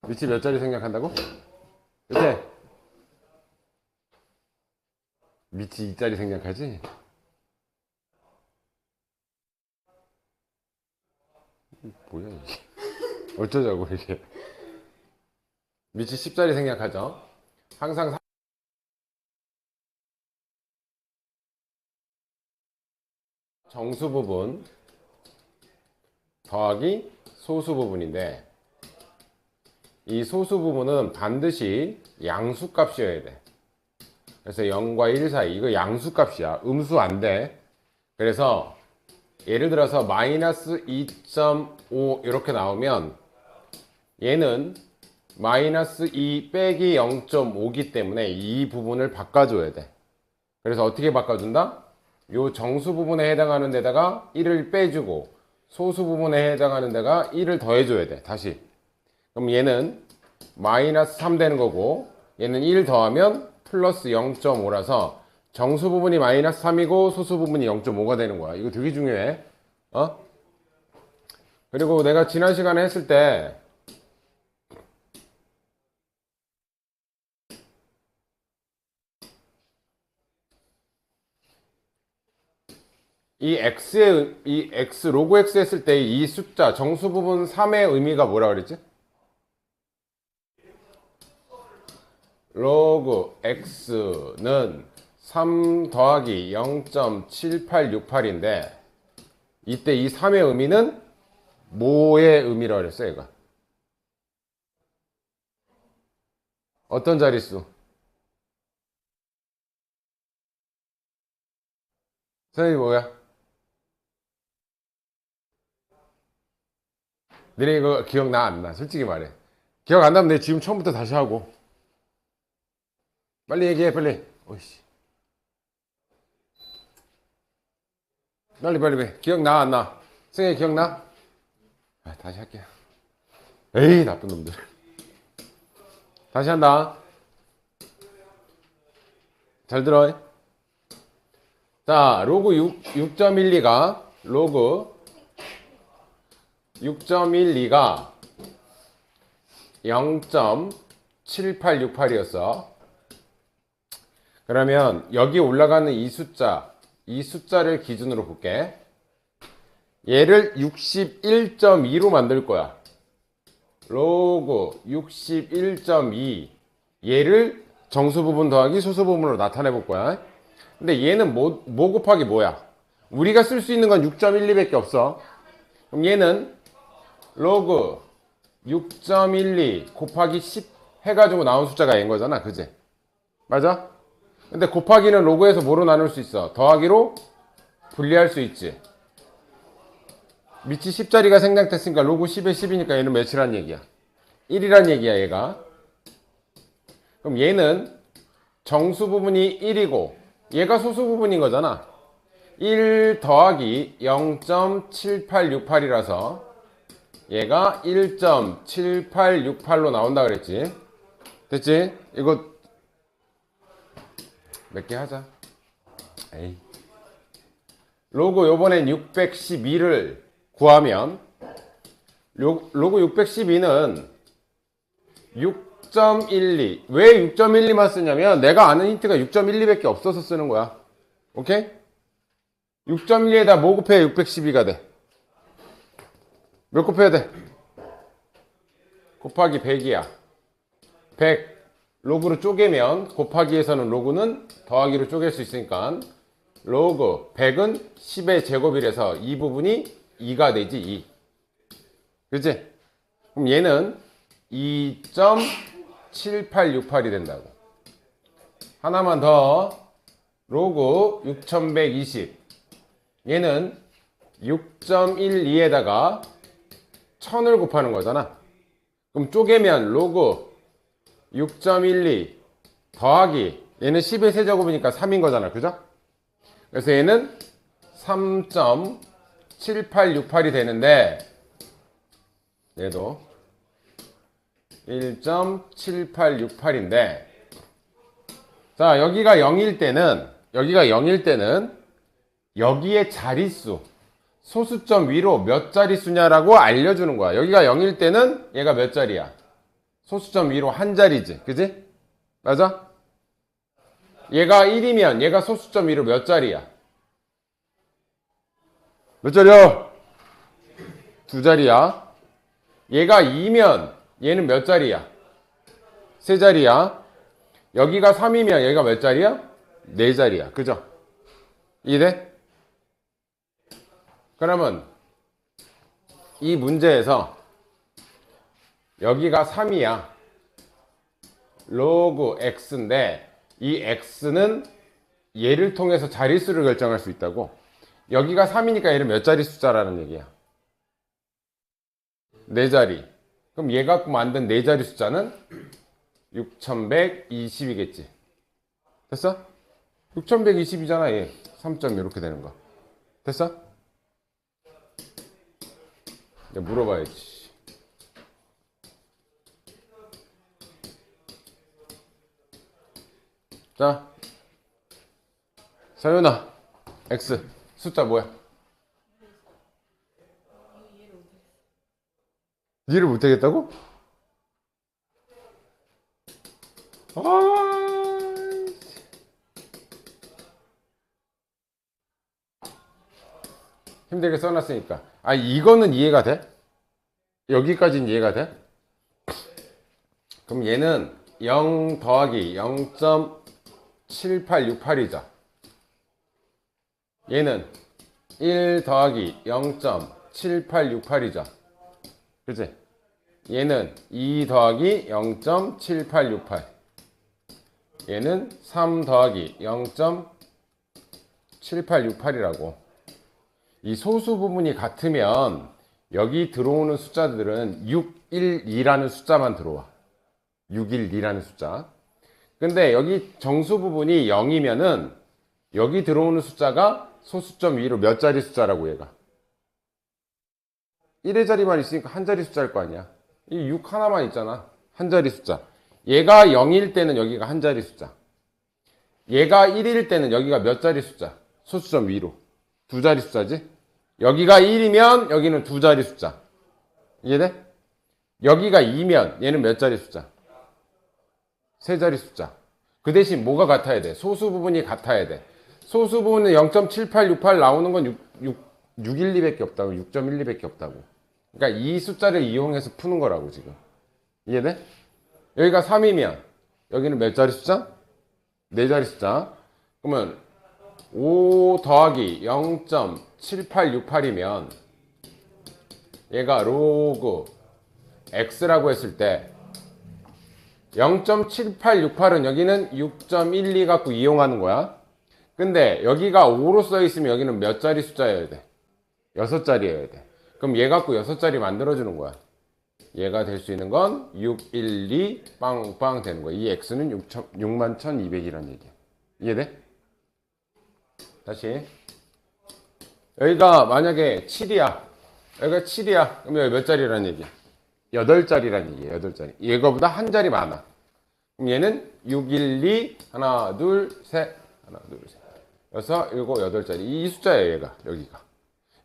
밑이 몇 자리 생략한다고? 그치? 밑이 2자리 생략하지? 뭐야 이게? 어쩌자고 이게? 밑이 10자리 생략하죠? 항상 정수 부분 더하기 소수 부분인데, 이 소수 부분은 반드시 양수값이어야 돼. 그래서 0과 1 사이, 이거 양수값이야. 음수 안 돼. 그래서 예를 들어서 마이너스 2.5 이렇게 나오면 얘는 마이너스 2 빼기 0.5기 때문에 이 부분을 바꿔줘야 돼. 그래서 어떻게 바꿔준다? 요 정수 부분에 해당하는 데다가 1을 빼주고 소수 부분에 해당하는 데가 1을 더해줘야 돼. 다시. 그럼 얘는 마이너스 3 되는 거고 얘는 1 더하면 플러스 0.5라서 정수 부분이 마이너스 3이고 소수 부분이 0.5가 되는 거야. 이거 되게 중요해. 그리고 내가 지난 시간에 했을 때 이 x 로그 x 했을 때 이 숫자 정수 부분 3의 의미가 뭐라 그랬지? 로그 x는 3 더하기 0.7868인데 이때 이 3의 의미는 뭐의 의미라고 그랬어 얘가? 어떤 자릿수? 선생님 뭐야? 너네 이거 기억나 안 나? 솔직히 말해. 기억 안 나면 내 지금 처음부터 다시 하고. 빨리 얘기해 빨리. 오이씨. 빨리 기억나 안 나? 승혜 기억나? 다시 할게요. 에이 나쁜 놈들. 다시 한다. 잘 들어. 자 로그 6.12가 로그 6.12가 0.7868이었어. 그러면 여기 올라가는 이 숫자를 기준으로 볼게. 얘를 61.2로 만들 거야. 로그 61.2 얘를 정수 부분 더하기 소수 부분으로 나타내 볼 거야. 근데 얘는 뭐 곱하기 뭐야? 우리가 쓸 수 있는 건 6.12밖에 없어. 그럼 얘는 로그 6.12 곱하기 10 해가지고 나온 숫자가 얘인 거잖아. 그지? 맞아? 근데 곱하기는 로그에서 뭐로 나눌 수 있어? 더하기로 분리할 수 있지. 밑이 10자리가 생략됐으니까 로그 10에 10이니까 얘는 몇이란 얘기야? 1이란 얘기야 얘가. 그럼 얘는 정수 부분이 1이고 얘가 소수 부분인 거잖아. 1 더하기 0.7868이라서 얘가 1.7868로 나온다 그랬지. 됐지? 이거 몇 개 하자. 에이. 로그 요번엔 612를 구하면 로그 612는 6.12 왜 6.12만 쓰냐면 내가 아는 힌트가 6.12밖에 없어서 쓰는 거야. 오케이? 6.12에다 뭐 곱해야 612가 돼? 몇 곱해야 돼? 곱하기 100이야. 100 로그로 쪼개면 곱하기에서는 로그는 더하기로 쪼갤 수 있으니까 로그 100은 10의 제곱이라서 이 부분이 2가 되지. 2. 그치? 그럼 얘는 2.7868이 된다고. 하나만 더. 로그 6120 얘는 6.12에다가 1000을 곱하는 거잖아. 그럼 쪼개면 로그 6.12 더하기 얘는 10의 세제곱이니까 3인 거잖아. 그죠? 그래서 얘는 3.7868이 되는데 얘도 1.7868인데 자 여기가 0일 때는 여기에 자릿수 소수점 위로 몇 자릿수냐라고 알려주는 거야. 여기가 0일 때는 얘가 몇 자리야? 소수점 위로 한 자리지. 그지? 맞아? 얘가 1이면 얘가 소수점 위로 몇 자리야? 몇 자리야? 두 자리야. 얘가 2면 얘는 몇 자리야? 세 자리야. 여기가 3이면 얘가 몇 자리야? 네 자리야. 그죠? 이해돼? 그러면 이 문제에서 여기가 3이야. 로그 x인데 이 x는 얘를 통해서 자릿수를 결정할 수 있다고. 여기가 3이니까 얘는 몇 자리 숫자라는 얘기야? 네 자리. 그럼 얘 갖고 만든 네 자리 숫자는 6120이겠지. 됐어? 6120이잖아 얘. 3점 이렇게 되는 거. 됐어? 이제 물어봐야지. 자, 서윤아, x 숫자 뭐야? 이해를 못하겠다고? 힘들게 써놨으니까. 아, 이거는 이해가 돼? 여기까지는 이해가 돼? 그럼 얘는 0 더하기 0.7868이죠. 얘는 1 더하기 0.7868이죠. 그치? 얘는 2 더하기 0.7868. 얘는 3 더하기 0.7868이라고. 이 소수 부분이 같으면 여기 들어오는 숫자들은 612라는 숫자만 들어와. 612라는 숫자. 근데 여기 정수 부분이 0이면은 여기 들어오는 숫자가 소수점 위로 몇 자리 숫자라고 얘가. 1의 자리만 있으니까 한 자리 숫자일 거 아니야. 이 6 하나만 있잖아. 한 자리 숫자. 얘가 0일 때는 여기가 한 자리 숫자. 얘가 1일 때는 여기가 몇 자리 숫자? 소수점 위로. 두 자리 숫자지? 여기가 1이면 여기는 두 자리 숫자. 이해돼? 여기가 2면 얘는 몇 자리 숫자? 세 자리 숫자. 그 대신 뭐가 같아야 돼? 소수 부분이 같아야 돼. 소수 부분은 0.7868 나오는 건 612밖에 없다고. 6.12밖에 없다고. 그러니까 이 숫자를 이용해서 푸는 거라고 지금. 이해돼? 여기가 3이면 여기는 몇 자리 숫자? 네 자리 숫자. 그러면 5 더하기 0.7868이면 얘가 로그 x라고 했을 때 0.7868은 여기는 6.12 갖고 이용하는 거야. 근데 여기가 5로 써 있으면 여기는 몇 자리 숫자여야 돼? 6자리여야 돼. 그럼 얘 갖고 6자리 만들어주는 거야. 얘가 될 수 있는 건 612 빵빵 되는 거야. 이 x는 61,200이라는 얘기야. 이해돼? 다시. 여기가 만약에 7이야. 여기가 7이야. 그럼 여기 몇 자리라는 얘기야? 8자리라는 얘기야. 8자리. 얘거보다 한 자리 많아. 그럼 얘는 612 하나 둘 셋 하나 둘 셋 6, 7, 8자리. 이 숫자예요. 얘가 여기가.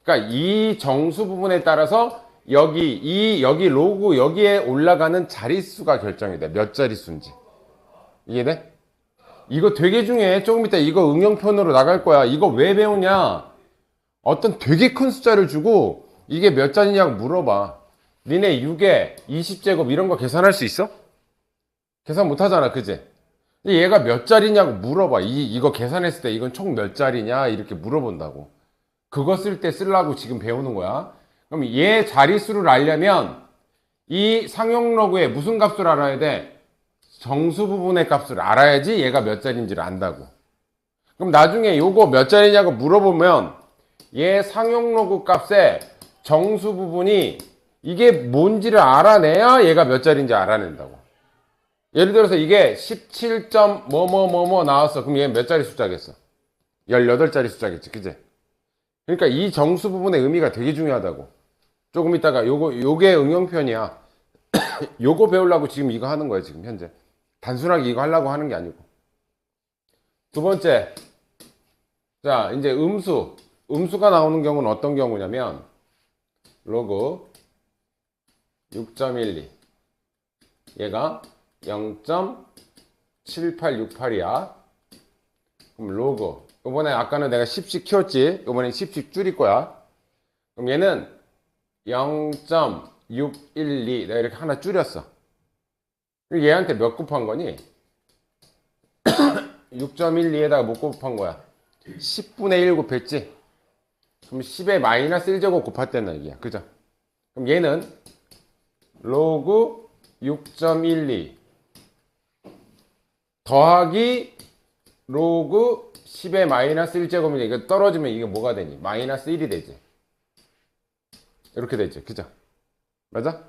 그러니까 이 정수 부분에 따라서 여기 로그 여기에 올라가는 자릿수가 결정이 돼. 몇 자릿수인지. 이해돼? 이거 되게 중요해. 조금 이따 이거 응용편으로 나갈 거야. 이거 왜 배우냐? 어떤 되게 큰 숫자를 주고 이게 몇 자리냐고 물어봐. 니네 6에 20제곱 이런 거 계산할 수 있어? 계산 못 하잖아. 그지? 근데 얘가 몇 자리냐고 물어봐. 이거 계산했을 때 이건 총 몇 자리냐? 이렇게 물어본다고. 그거 쓸 때 쓰려고 지금 배우는 거야. 그럼 얘 자릿수를 알려면 이 상용로그의 무슨 값을 알아야 돼? 정수 부분의 값을 알아야지 얘가 몇 자리인지를 안다고. 그럼 나중에 요거 몇 자리냐고 물어보면 얘 상용로그 값의 정수 부분이 이게 뭔지를 알아내야 얘가 몇 자리인지 알아낸다고. 예를 들어서 이게 17. 뭐뭐뭐뭐 나왔어. 그럼 얘 몇 자리 숫자겠어? 18자리 숫자겠지. 그지? 그러니까 이 정수 부분의 의미가 되게 중요하다고. 조금 있다가 요게 응용편이야. 요거 배우려고 지금 이거 하는 거야, 지금 현재. 단순하게 이거 하려고 하는 게 아니고. 두 번째. 자, 이제 음수. 음수가 나오는 경우는 어떤 경우냐면, 로그 6.12. 얘가 0.7868이야. 그럼 로그. 이번에 아까는 내가 10씩 키웠지. 이번엔 10씩 줄일 거야. 그럼 얘는 0.612. 내가 이렇게 하나 줄였어. 얘한테 몇 곱한 거니? 6.12에다가 못 곱한 거야. 10분의 1 곱했지? 그럼 10에 마이너스 1제곱 곱했다는 얘기야. 그죠? 그럼 얘는 로그 6.12 더하기 로그 10의 마이너스 1제곱이니까 이거 떨어지면 이게 뭐가 되니? 마이너스 1이 되지. 이렇게 되지. 그죠? 맞아?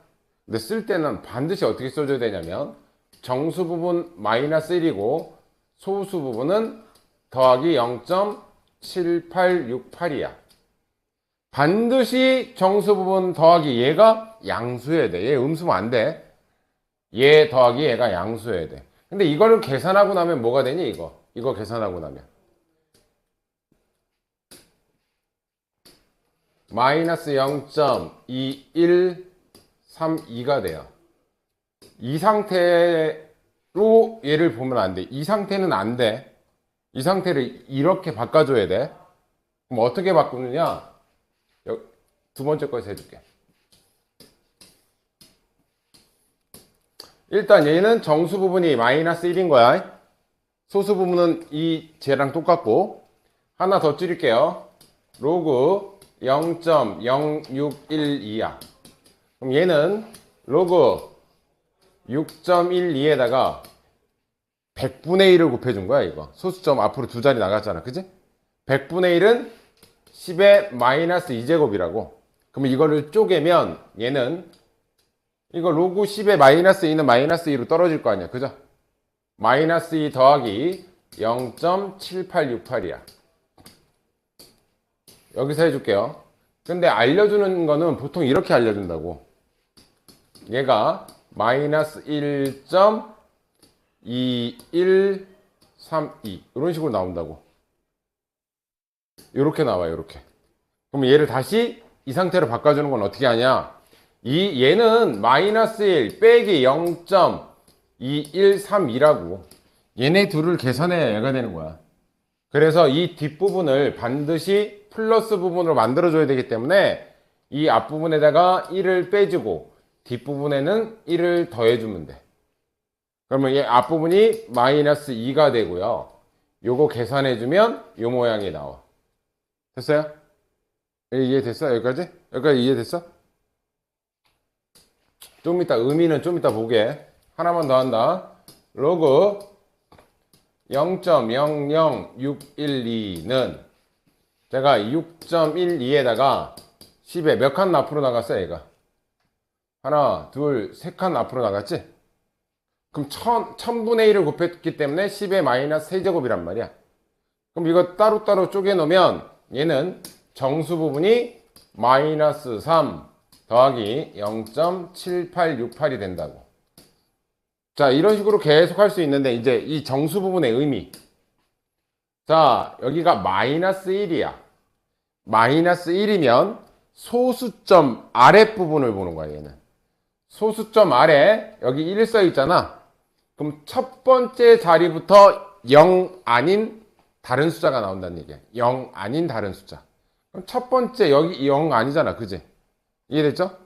근데 쓸 때는 반드시 어떻게 써줘야 되냐면 정수 부분 마이너스 1이고 소수 부분은 더하기 0.7868이야. 반드시 정수 부분 더하기 얘가 양수여야 돼. 얘 음수면 안 돼. 얘 더하기 얘가 양수여야 돼. 근데 이거를 계산하고 나면 뭐가 되니? 이거 계산하고 나면 마이너스 0.2132가 돼요. 이 상태로 얘를 보면 안 돼. 이 상태는 안 돼. 이 상태를 이렇게 바꿔줘야 돼. 그럼 어떻게 바꾸느냐? 두 번째 거에서 해줄게. 일단 얘는 정수 부분이 마이너스 1인 거야. 소수 부분은 쟤랑 똑같고. 하나 더 줄일게요. 로그 0.0612야. 그럼 얘는 로그 6.12에다가 100분의 1을 곱해준 거야, 이거. 소수점 앞으로 두 자리 나갔잖아. 그지? 100분의 1은 10의 마이너스 2제곱이라고. 그러면 이거를 쪼개면 얘는 이거 로그 10의 마이너스 2는 마이너스 2로 떨어질 거 아니야. 그죠? 마이너스 2 더하기 0.7868이야. 여기서 해줄게요. 근데 알려주는 거는 보통 이렇게 알려준다고. 얘가 마이너스 1.2132 이런 식으로 나온다고. 이렇게 나와요. 이렇게. 그럼 얘를 다시 이 상태로 바꿔주는 건 어떻게 하냐? 얘는 마이너스 1 빼기 0.2132라고. 얘네 둘을 계산해야 얘가 되는 거야. 그래서 이 뒷부분을 반드시 플러스 부분으로 만들어줘야 되기 때문에 이 앞부분에다가 1을 빼주고 뒷부분에는 1을 더해주면 돼. 그러면 이 앞부분이 마이너스 2가 되고요. 요거 계산해주면 요 모양이 나와. 됐어요? 이해됐어? 여기까지? 여기까지 이해됐어? 좀 이따 의미는 좀 이따 보게. 하나만 더 한다. 로그 0.00612는 제가 6.12에다가 10에 몇 칸 앞으로 나갔어 얘가? 하나, 둘, 세 칸 앞으로 나갔지? 그럼 1000분의 1을 곱했기 때문에 10의 마이너스 세제곱이란 말이야. 그럼 이거 따로따로 쪼개 놓으면 얘는 정수 부분이 마이너스 3 더하기 0.7868이 된다고. 자, 이런 식으로 계속 할 수 있는데 이제 이 정수 부분의 의미. 자, 여기가 마이너스 1이야. 마이너스 1이면 소수점 아랫부분을 보는 거야, 얘는. 소수점 아래 여기 1 써 있잖아. 그럼 첫 번째 자리부터 0 아닌 다른 숫자가 나온다는 얘기야. 0 아닌 다른 숫자. 그럼 첫 번째 여기 0 아니잖아. 그지? 이해됐죠?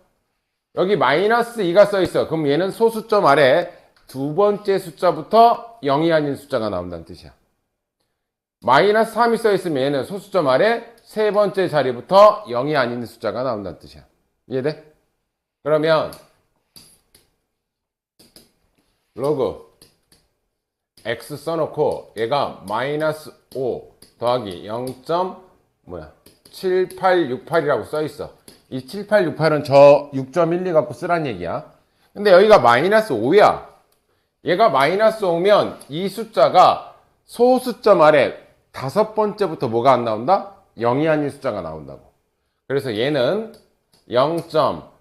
여기 마이너스 2가 써 있어. 그럼 얘는 소수점 아래 두 번째 숫자부터 0이 아닌 숫자가 나온다는 뜻이야. 마이너스 3이 써 있으면 얘는 소수점 아래 세 번째 자리부터 0이 아닌 숫자가 나온다는 뜻이야. 이해돼? 그러면 로그 x 써놓고 얘가 마이너스 5 더하기 0.7868이라고 써있어. 이 7868은 저 6.12 갖고 쓰란 얘기야. 근데 여기가 마이너스 5야. 얘가 마이너스 5면 이 숫자가 소수점 아래 다섯 번째부터 뭐가 안 나온다? 0이 아닌 숫자가 나온다고. 그래서 얘는 0.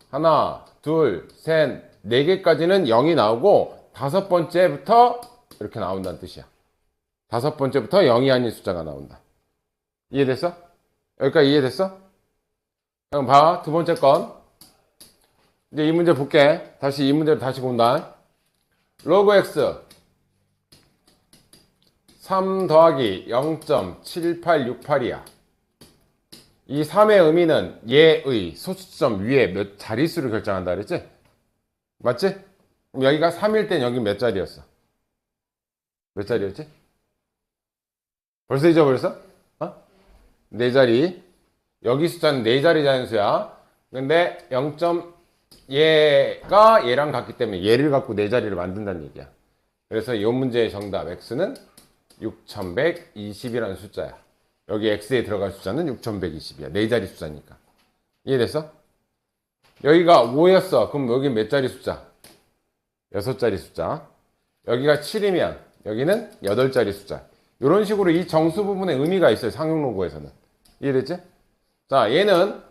하나, 둘, 셋, 4개까지는 0이 나오고 다섯 번째부터 이렇게 나온다는 뜻이야. 다섯 번째부터 0이 아닌 숫자가 나온다. 이해됐어? 여기까지 이해됐어? 그럼 봐. 두 번째 건. 이제 이 문제 볼게. 다시 이 문제를 다시 본다. 로그 x 3 더하기 0.7868이야. 이 3의 의미는 얘의 소수점 위에 몇 자릿수를 결정한다 그랬지? 맞지? 그럼 여기가 3일 땐 여기 몇 자리였어? 몇 자리였지? 벌써 잊어버렸어? 어? 4자리. 여기 숫자는 4자리 자연수야. 근데 0. 얘가 얘랑 같기 때문에 얘를 갖고 4자리를 만든다는 얘기야. 그래서 이 문제의 정답 x는 6120이라는 숫자야. 여기 x에 들어갈 숫자는 6120이야. 4자리 숫자니까. 이해됐어? 여기가 5였어. 그럼 여기 몇 자리 숫자? 6자리 숫자. 여기가 7이면 여기는 8자리 숫자. 이런 식으로 이 정수 부분에 의미가 있어요. 상용로고에서는. 이해됐지? 자, 얘는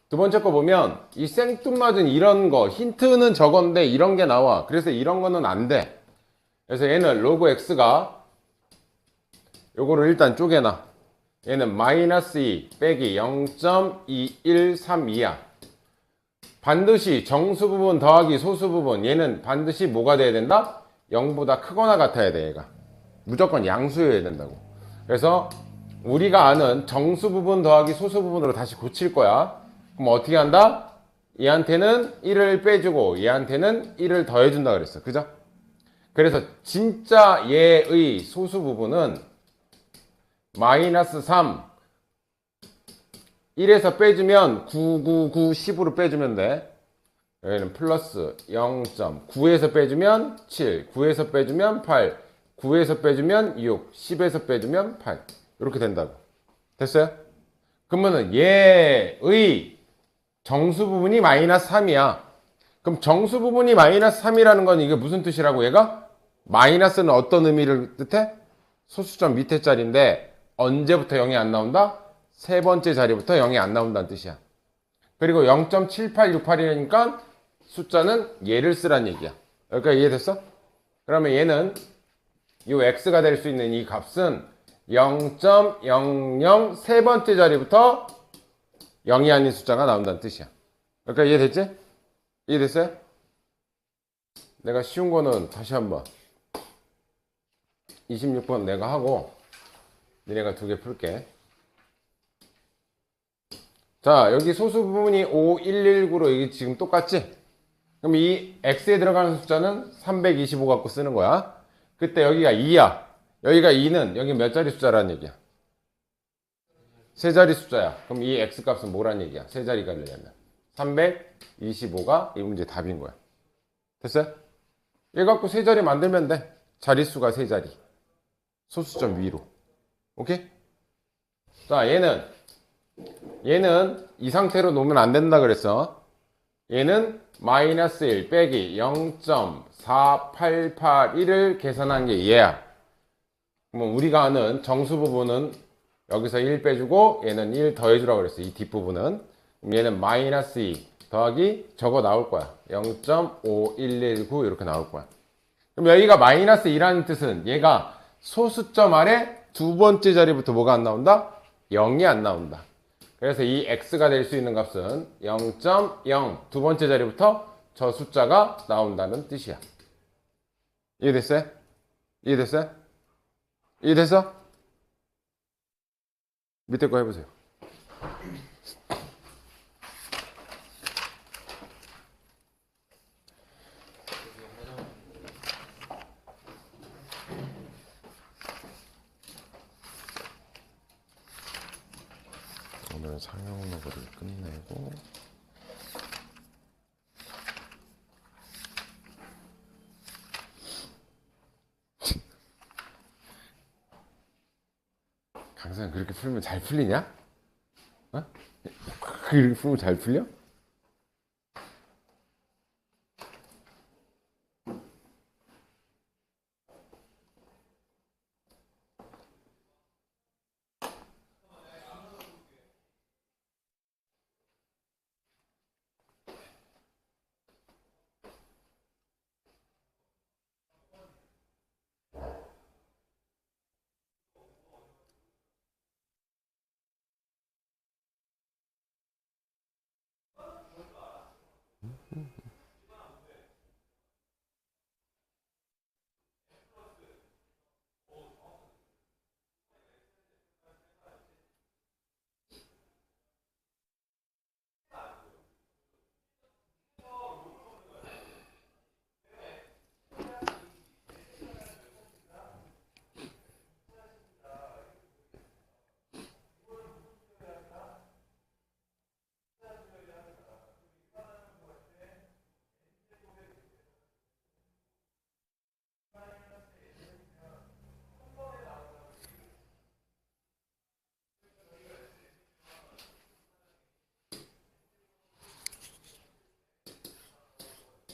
두 번째 거 보면 이 생뚱맞은 이런 거 힌트는 저건데 이런 게 나와. 그래서 이런 거는 안 돼. 그래서 얘는 로그 x가 요거를 일단 쪼개놔. 얘는 마이너스 2 빼기 0.2132야. 반드시 정수 부분 더하기 소수 부분 얘는 반드시 뭐가 돼야 된다? 0보다 크거나 같아야 돼. 얘가 무조건 양수여야 된다고. 그래서 우리가 아는 정수 부분 더하기 소수 부분으로 다시 고칠 거야. 그럼 어떻게 한다? 얘한테는 1을 빼주고 얘한테는 1을 더해준다 그랬어. 그죠? 그래서 진짜 얘의 소수 부분은 마이너스 3 1에서 빼주면 9, 9, 9, 10으로 빼주면 돼. 여기는 플러스 0.9에서 빼주면 7, 9에서 빼주면 8, 9에서 빼주면 6, 10에서 빼주면 8 이렇게 된다고. 됐어요? 그러면은 얘의 정수 부분이 마이너스 3이야. 그럼 정수 부분이 마이너스 3이라는 건 이게 무슨 뜻이라고 얘가? 마이너스는 어떤 의미를 뜻해? 소수점 밑에 자리인데 언제부터 0이 안 나온다? 세 번째 자리부터 0이 안 나온다는 뜻이야. 그리고 0.7868이니까 숫자는 얘를 쓰란 얘기야. 여기까지 이해됐어? 그러면 얘는 이 x가 될 수 있는 이 값은 0.00 세 번째 자리부터 0이 아닌 숫자가 나온다는 뜻이야. 여기까지 이해됐지? 이해됐어요? 내가 쉬운 거는 다시 한번 26번 내가 하고 니네가 2개 풀게. 자, 여기 소수 부분이 5119로 여기 지금 똑같지? 그럼 이 x에 들어가는 숫자는 325 갖고 쓰는 거야. 그때 여기가 2야. 여기가 2는 여기 몇 자리 숫자라는 얘기야? 세 자리 숫자야. 그럼 이 x 값은 뭐란 얘기야? 세 자리가 되려면 325가 이 문제 답인 거야. 됐어요? 얘 갖고 세 자리 만들면 돼. 자릿수가 세 자리. 소수점 위로. 오케이? 자, 얘는 이 상태로 놓으면 안 된다 그랬어. 얘는 마이너스 1 빼기 0.4881을 계산한 게 얘야. 그러면 우리가 아는 정수 부분은 여기서 1 빼주고 얘는 1 더해주라고 그랬어. 이 뒷부분은. 그럼 얘는 마이너스 2 더하기 저거 나올 거야. 0.5119 이렇게 나올 거야. 그럼 여기가 마이너스 2라는 뜻은 얘가 소수점 아래 두 번째 자리부터 뭐가 안 나온다? 0이 안 나온다. 그래서 이 x가 될 수 있는 값은 0.0 두 번째 자리부터 저 숫자가 나온다는 뜻이야. 이해됐어요? 이해됐어요? 이해됐어? 밑에 거 해보세요. 오늘 상용 로그를 끝내고 강사님 그렇게 풀면 잘 풀리냐? 어? 그렇게 풀면 잘 풀려?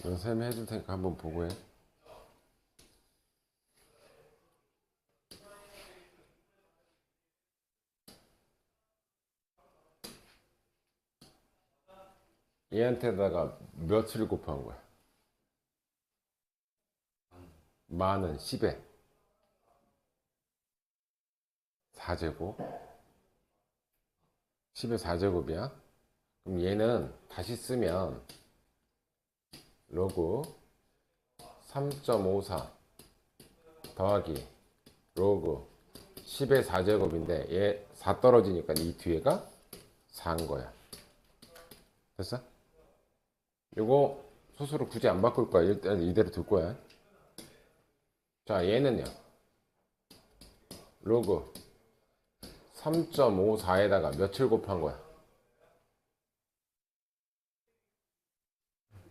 선생님이 해줄 테니까 한번 보고 해. 얘한테다가 몇을 곱한 거야? 만은 10에 4제곱. 10의 4제곱이야. 그럼 얘는 다시 쓰면 로그 3.54 더하기 로그 10의 4제곱인데 얘 4 떨어지니까 이 뒤에가 4인 거야. 됐어? 요거 소수로 굳이 안 바꿀 거야. 일단 이대로 둘 거야. 자, 얘는요. 로그 3.54에다가 며칠 곱한 거야?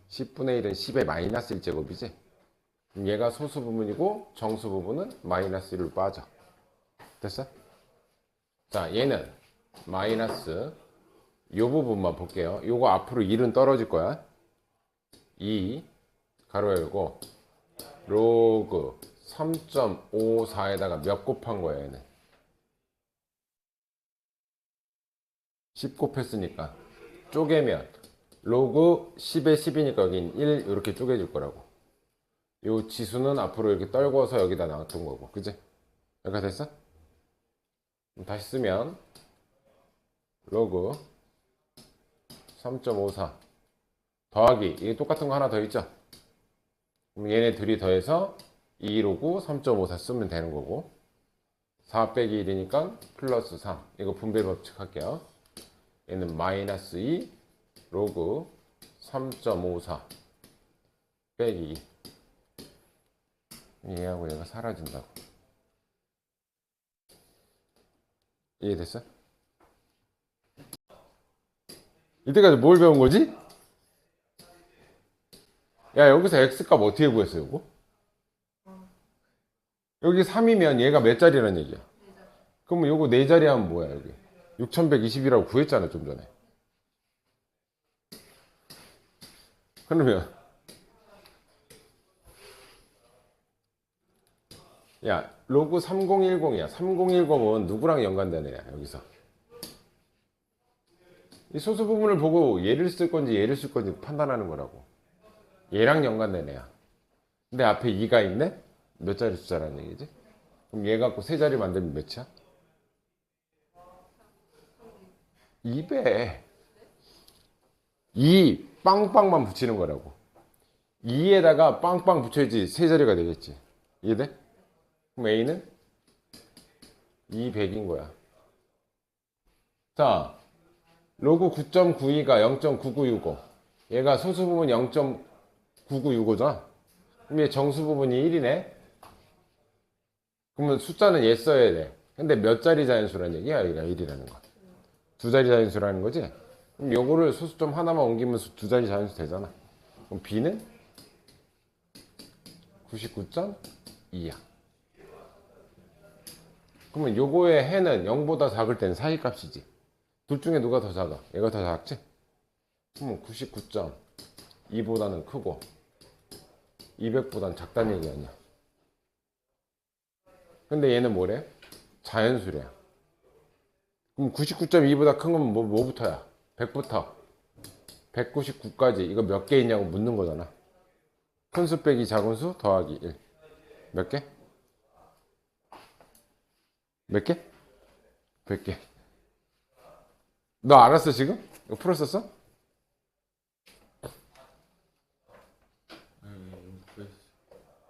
10분의 1은 10의 마이너스 1제곱이지? 그럼 얘가 소수 부분이고 정수 부분은 마이너스 1을 빠져. 됐어? 자, 얘는 마이너스 요 부분만 볼게요. 요거 앞으로 1은 떨어질 거야. 2 가로 열고 로그 3.54에다가 몇 곱한 거야 얘는? 10 곱했으니까 쪼개면 로그 10에 10이니까 여긴 1 이렇게 쪼개질 거라고. 요 지수는 앞으로 이렇게 떨궈서 여기다 놔둔 거고. 그지? 여기가 됐어? 다시 쓰면 로그 3.54 더하기 이게 똑같은 거 하나 더 있죠? 그럼 얘네 둘이 더해서 2 로그 3.54 쓰면 되는 거고 4 빼기 1이니까 플러스 3 이거 분배 법칙 할게요. 얘는 마이너스 2 로그 3.54 빼기 2 얘하고 얘가 사라진다고. 이해됐어? 이때까지 뭘 배운 거지? 야, 여기서 x값 어떻게 구했어 요거? 여기 3이면 얘가 몇 자리라는 얘기야? 그러면 요거 4자리 하면 뭐야 여기? 6120이라고 구했잖아 좀 전에. 그러면 야 로그 3010이야. 3010은 누구랑 연관되느냐 여기서. 이 소수 부분을 보고 얘를 쓸 건지 얘를 쓸 건지 판단하는 거라고. 얘랑 연관된 애야. 근데 앞에 2가 있네? 몇 자리 숫자라는 얘기지? 그럼 얘 갖고 3자리 만들면 몇이야? 2배. 2 빵빵만 붙이는 거라고. 2에다가 빵빵 붙여야지 3자리가 되겠지. 이해돼? 그럼 A는 200인 거야. 자, 로그 9.92가 0.9965. 얘가 소수 부분 0.9965잖아. 그럼 얘 정수 부분이 1이네. 그러면 숫자는 얘 써야 돼. 근데 몇 자리 자연수라는 얘기야? 얘가 1이라는 거. 2자리 자연수라는 거지? 그럼 요거를 소수점 하나만 옮기면 2자리 자연수 되잖아. 그럼 B는 99.2야. 그러면 요거의 해는 0보다 작을 때는 사이값이지. 둘 중에 누가 더 작아? 얘가 더 작지? 그러면 99.2보다는 크고 200보다는 작다는 얘기 아니야. 근데 얘는 뭐래? 자연수래야. 그럼 99.2보다 큰 건 뭐부터야? 100부터 199까지 이거 몇 개 있냐고 묻는 거잖아. 큰 수 빼기 작은 수 더하기 1. 몇 개? 몇 개? 100개. 너 알았어 지금? 이거 풀었었어?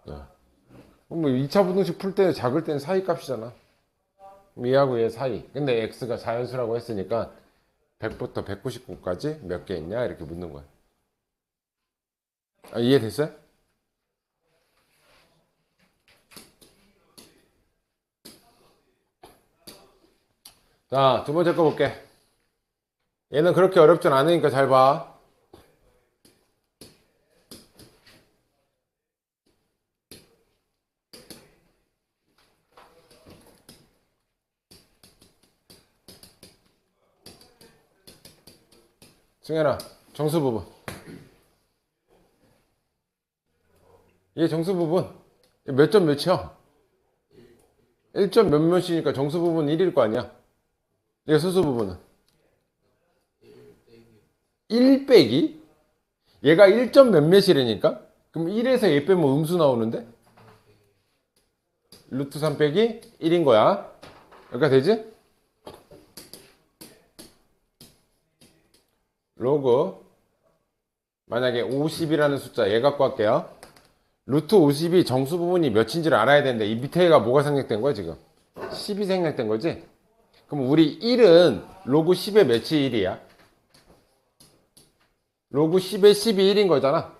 야. 그럼 뭐 2차 부등식 풀 때 작을 때는 사이 값이잖아. 얘하고 얘 사이. 근데 x가 자연수라고 했으니까 100부터 199까지 몇 개 있냐 이렇게 묻는 거야. 아, 이해됐어요? 자, 두 번째 거 볼게. 얘는 그렇게 어렵진 않으니까 잘 봐. 승현아, 정수 부분. 얘 정수 부분 몇 점 몇이야? 1점 몇몇이니까 정수 부분 1일 거 아니야? 얘 소수 부분은 1 빼기? 얘가 1점 몇몇이라니까? 그럼 1에서 얘 빼면 음수 나오는데? 루트 3 빼기 1인 거야. 여기가 되지? 로그 만약에 50이라는 숫자 얘 갖고 할게요. 루트 50이 정수 부분이 몇인지를 알아야 되는데 이 밑에가 뭐가 생략된 거야 지금? 10이 생략된 거지? 그럼 우리 1은 로그 10의 몇이 1이야? 로그 10의 10이 1인 거잖아.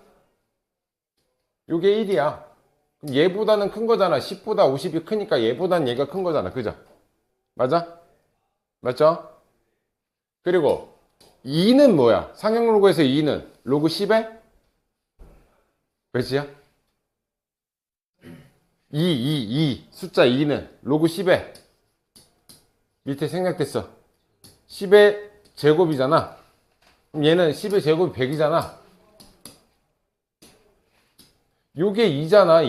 요게 1이야. 그럼 얘보다는 큰 거잖아. 10보다 50이 크니까 얘보다는 얘가 큰 거잖아. 그죠? 맞아? 맞죠? 그리고 2는 뭐야? 상형 로그에서 2는 로그 10의 몇이야? 2 숫자 2는 로그 10의 밑에 생략됐어. 10의 제곱이잖아. 그럼 얘는 10의 제곱이 100이잖아. 요게 2잖아.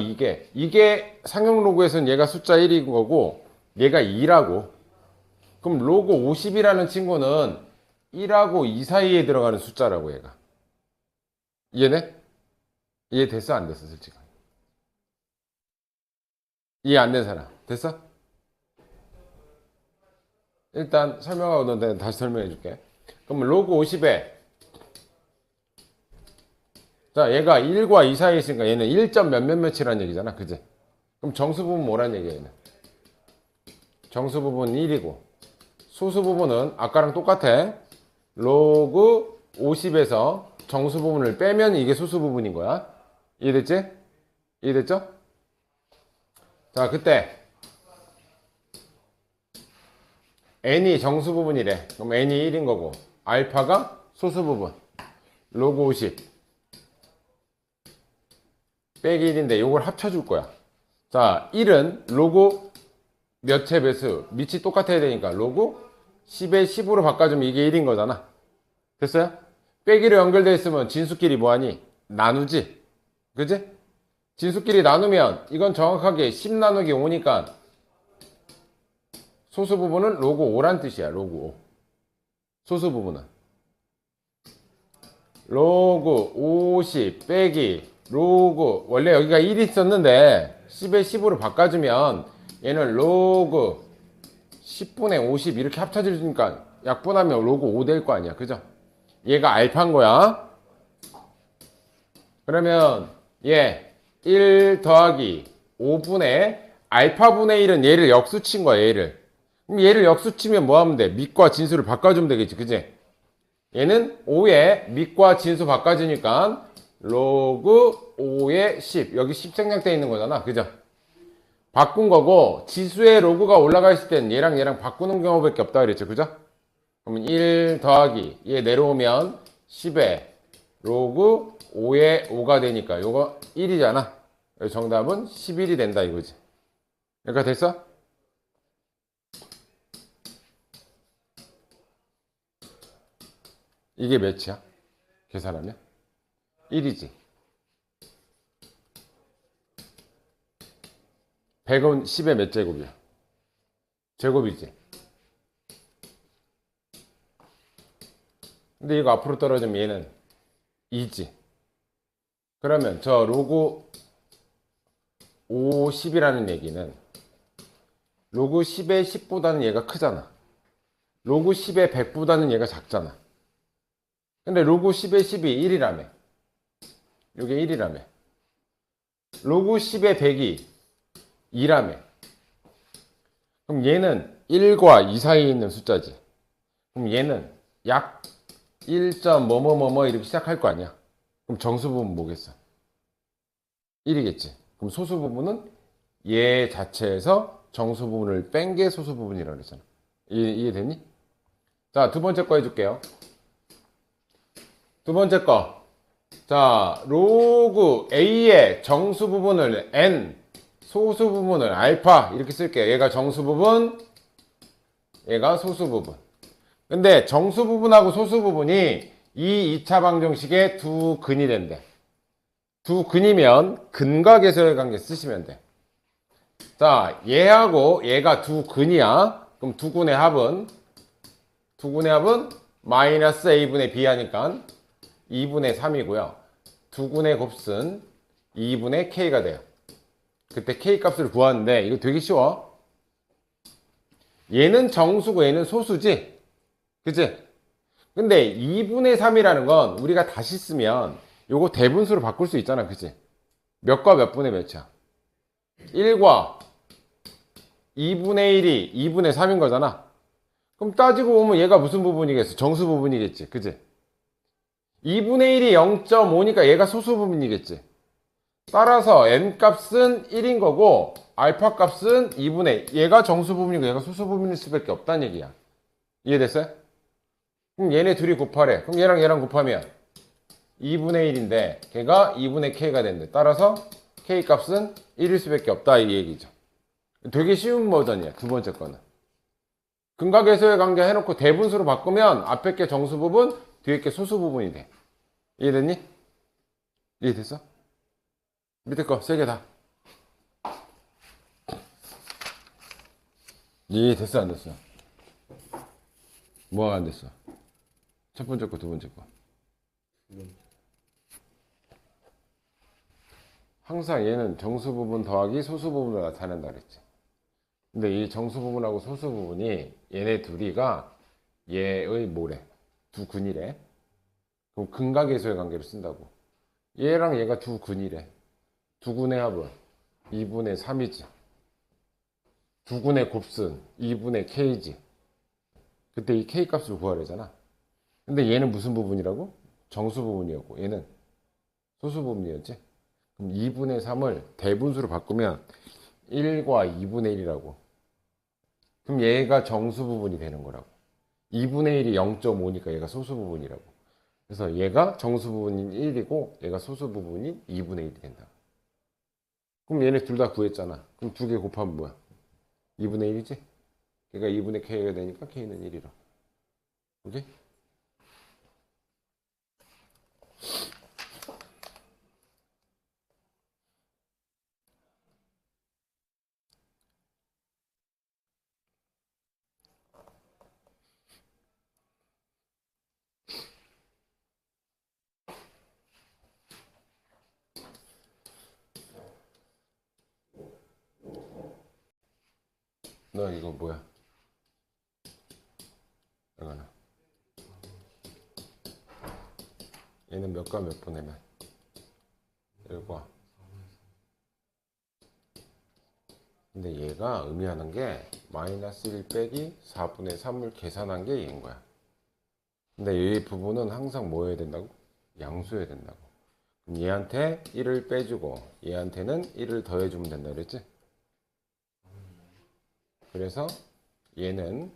이게 상형 로그에서는 얘가 숫자 1인 거고 얘가 2라고. 그럼 로그 50이라는 친구는 1하고 2 사이에 들어가는 숫자라고 얘가. 이해네? 이해 됐어? 안 됐어? 솔직히. 이해 안 된 사람. 됐어? 일단 설명하고 너한테 다시 설명해 줄게. 그럼 로그 50에 자 얘가 1과 2 사이에 있으니까 얘는 1점 몇몇몇이라는 얘기잖아. 그지? 그럼 정수 부분 뭐란 얘기야 얘는? 정수 부분 1이고 소수 부분은 아까랑 똑같아. 로그 50에서 정수 부분을 빼면 이게 소수 부분인 거야. 이해됐지? 이해됐죠? 자 그때 n이 정수 부분이래. 그럼 n이 1인 거고 알파가 소수 부분 로그 50 빼기 1인데 요걸 합쳐줄 거야. 자 1은 로그 몇의 배수 밑이 똑같아야 되니까 로그 10의 10으로 바꿔주면 이게 1인 거잖아. 됐어요? 빼기로 연결되어 있으면 진수끼리 뭐하니? 나누지. 그지? 진수끼리 나누면 이건 정확하게 10 나누기 5니까 소수 부분은 로그 5란 뜻이야. 로그 5 소수 부분은 로그 50 빼기 로그 원래 여기가 1이 있었는데 10의 10으로 바꿔주면 얘는 로그 10분의 50 이렇게 합쳐지니까 약분하면 로그 5 될 거 아니야. 그죠? 얘가 알파인 거야. 그러면 얘 1 더하기 5분의 알파분의 1은 얘를 역수친 거야. 그럼 얘를 역수치면 뭐 하면 돼? 밑과 진수를 바꿔주면 되겠지. 그지? 얘는 5에 밑과 진수 바꿔주니까 로그 5의 10 여기 10 생략되어 있는 거잖아. 그죠? 바꾼 거고 지수의 로그가 올라가 있을 때는 얘랑 바꾸는 경우밖에 없다 그랬죠. 그죠? 그러면 1 더하기 얘 내려오면 10에 로그 5의 5가 되니까 요거 1이잖아. 정답은 11이 된다 이거지. 여기가 됐어? 이게 몇이야? 계산하면? 1이지. 100은 10의 몇 제곱이야? 제곱이지. 근데 이거 앞으로 떨어지면 얘는 2지. 그러면 저 로그 50이라는 얘기는 로그 10의 10보다는 얘가 크잖아. 로그 10의 100보다는 얘가 작잖아. 근데 로그 10의 10이 1이라며. 요게 1이라며. 로그 10의 100이 2라며. 그럼 얘는 1과 2 사이에 있는 숫자지. 그럼 얘는 약 1점 뭐뭐뭐뭐 이렇게 시작할 거 아니야. 그럼 정수 부분 뭐겠어? 1이겠지. 그럼 소수 부분은 얘 자체에서 정수 부분을 뺀 게 소수 부분이라고 그랬잖아. 이해되니? 자, 두 번째 거 해줄게요. 두 번째 거. 자, 로그 A의 정수 부분을 N, 소수 부분을 알파 이렇게 쓸게요. 얘가 정수 부분, 얘가 소수 부분. 근데 정수 부분하고 소수 부분이 이 2차 방정식의 두 근이 된대. 두 근이면 근과 계수의 관계 쓰시면 돼. 자, 얘하고 얘가 두 근이야. 그럼 두 근의 합은 마이너스 a분의 b 하니까 2분의 3이고요. 두 근의 곱은 2분의 k가 돼요. 그때 k 값을 구하는데 이거 되게 쉬워. 얘는 정수고 얘는 소수지? 그치? 근데 2분의 3이라는 건 우리가 다시 쓰면 요거 대분수로 바꿀 수 있잖아. 그치? 몇과 몇 분의 몇이야? 1과 2분의 1이 2분의 3인 거잖아. 그럼 따지고 보면 얘가 무슨 부분이겠어? 정수 부분이겠지. 그치? 2분의 1이 0.5니까 얘가 소수 부분이겠지. 따라서 n 값은 1인 거고 알파 값은 2분의 얘가 정수 부분이고 얘가 소수 부분일 수밖에 없다는 얘기야. 이해됐어요? 그럼 얘네 둘이 곱하래. 그럼 얘랑 곱하면 2분의 1인데 걔가 2분의 k가 된대. 따라서 k 값은 1일 수밖에 없다 이 얘기죠. 되게 쉬운 버전이야. 두 번째 거는. 근과 계수의 관계 해놓고 대분수로 바꾸면 앞에 게 정수 부분, 뒤에 게 소수 부분이 돼. 이해됐니? 이해됐어? 밑에 거 세 개 다. 이해됐어 안 됐어? 뭐가 안 됐어? 첫 번째 거, 두 번째 거. 항상 얘는 정수 부분 더하기 소수 부분을 나타낸다 그랬지. 근데 이 정수 부분하고 소수 부분이 얘네 둘이가 얘의 뭐래? 두 근이래. 그럼 근과 계수의 관계를 쓴다고. 얘랑 얘가 두 근이래. 두 근의 합은 2분의 3이지. 두 근의 곱은 2분의 k지. 그때 이 k 값을 구하려잖아. 근데 얘는 무슨 부분이라고? 정수 부분이었고 얘는 소수 부분이었지. 그럼 2분의 3을 대분수로 바꾸면 1과 2분의 1이라고. 그럼 얘가 정수 부분이 되는 거라고. 2분의 1이 0.5니까 얘가 소수 부분이라고. 그래서 얘가 정수 부분인 1이고 얘가 소수 부분인 2분의 1이 된다. 그럼 얘네 둘 다 구했잖아. 그럼 두 개 곱하면 뭐야? 2분의 1이지? 걔가 2분의 k가 되니까 k는 1이라. 오케이? 너 이거 뭐야? 이거는 얘는 몇과 몇 분의 몇? 1과. 근데 얘가 의미하는 게 마이너스 1 빼기 4분의 3을 계산한 게 얘인 거야. 근데 이 부분은 항상 뭐 해야 된다고? 양수해야 된다고. 그럼 얘한테 1을 빼주고 얘한테는 1을 더해주면 된다 그랬지? 그래서 얘는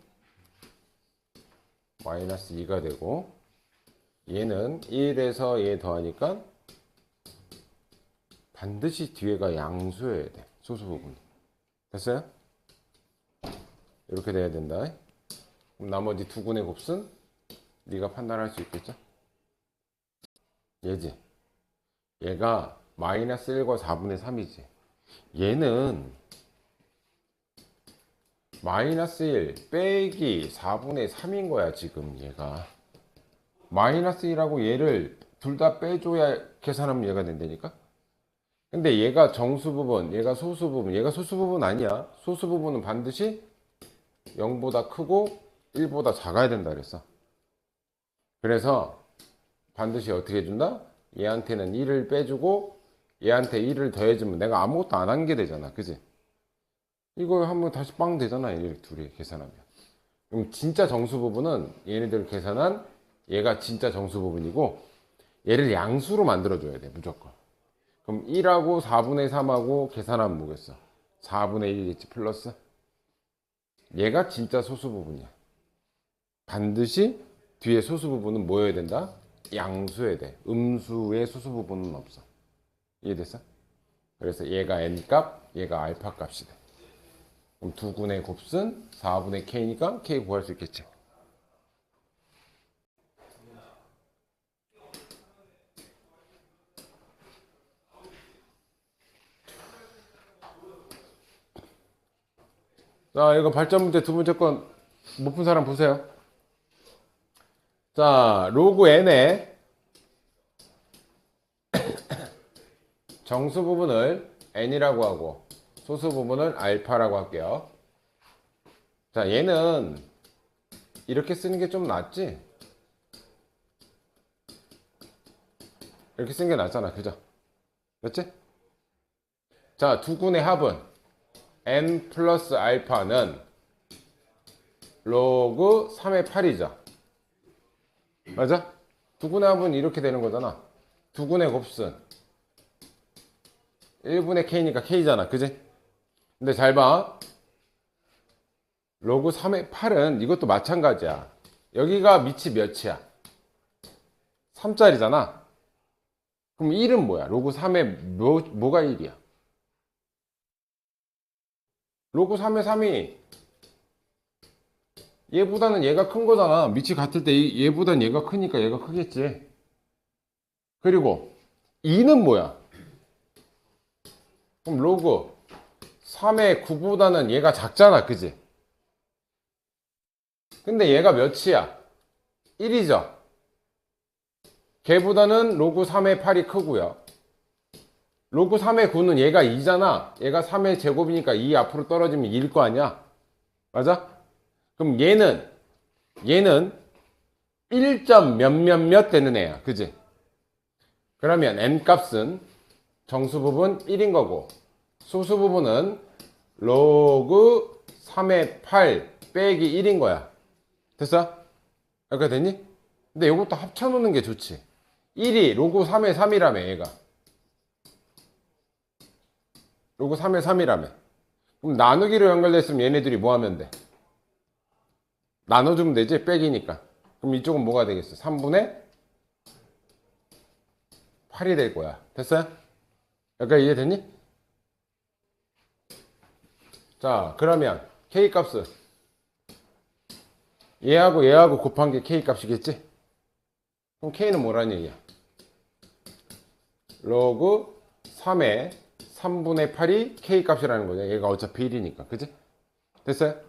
마이너스 2가 되고 얘는 1에서 얘 더하니까 반드시 뒤에가 양수여야 돼. 소수 부분. 됐어요? 이렇게 돼야 된다. 그럼 나머지 두 근의 곱은 네가 판단할 수 있겠죠? 얘지. 얘가 마이너스 1과 4분의 3이지. 얘는 마이너스 1 빼기 4분의 3인 거야 지금 얘가. 마이너스 1하고 얘를 둘 다 빼줘야 계산하면 얘가 된다니까. 근데 얘가 정수 부분, 얘가 소수 부분, 얘가 소수 부분 아니야. 소수 부분은 반드시 0보다 크고 1보다 작아야 된다 그랬어. 그래서 반드시 어떻게 해준다? 얘한테는 1을 빼주고 얘한테 1을 더해주면 내가 아무것도 안 한 게 되잖아. 그지? 이거 하면 다시 빵 되잖아. 얘네 둘이 계산하면. 그럼 진짜 정수 부분은 얘네들 계산한 얘가 진짜 정수 부분이고 얘를 양수로 만들어줘야 돼. 무조건. 그럼 1하고 4분의 3하고 계산하면 뭐겠어? 4분의 1이겠지 플러스? 얘가 진짜 소수 부분이야. 반드시 뒤에 소수 부분은 뭐여야 된다? 양수여야 돼. 음수의 소수 부분은 없어. 이해됐어? 그래서 얘가 n값, 얘가 알파 값이 돼. 그럼 두 군의 곱은 4분의 k니까 k 구할 수 있겠지. 자, 이거 발전 문제 두 번째 건 못 푼 사람 보세요. 자, 로그 n의 정수 부분을 n이라고 하고 소수 부분을 알파라고 할게요. 자, 얘는 이렇게 쓰는 게 좀 낫지? 이렇게 쓰는 게 낫잖아, 그죠? 맞지? 자, 두 군의 합은 n 플러스 알파는 로그 3의 8이죠. 맞아? 두 군의 합은 이렇게 되는 거잖아. 두 군의 곱순 1분의 k니까 k잖아, 그지? 근데 잘 봐. 로그 3의 8은 이것도 마찬가지야. 여기가 밑이 몇이야? 3짜리잖아. 그럼 1은 뭐야? 로그 3의 뭐가 1이야? 로그 3의 3이 얘보다는 얘가 큰 거잖아. 밑이 같을 때 얘보다는 얘가 크니까 얘가 크겠지. 그리고 2는 뭐야? 그럼 로그 3의 9보다는 얘가 작잖아, 그지? 근데 얘가 몇이야? 1이죠. 걔보다는 로그 3의 8이 크고요. 로그 3의 9는 얘가 2잖아. 얘가 3의 제곱이니까 2 앞으로 떨어지면 2일 거 아니야? 맞아? 그럼 얘는 1점 몇몇몇 되는 애야. 그지? 그러면 n 값은 정수 부분 1인 거고 소수 부분은 로그 3의 8 빼기 1인 거야. 됐어? 이렇게 됐니? 근데 이것도 합쳐놓는 게 좋지. 1이 로그 3의 3이라며 얘가. 로그 3의 3이라며. 그럼 나누기로 연결됐으면 얘네들이 뭐 하면 돼? 나눠주면 되지? 빼기니까. 그럼 이쪽은 뭐가 되겠어? 3분의 8이 될 거야. 됐어요? 여기까지 이해됐니? 자, 그러면 K 값은 얘하고 곱한 게 K 값이겠지? 그럼 K는 뭐라는 얘기야? 로그 3의 3분의 8이 K 값이라는 거죠. 얘가 어차피 1이니까. 그지? 됐어요?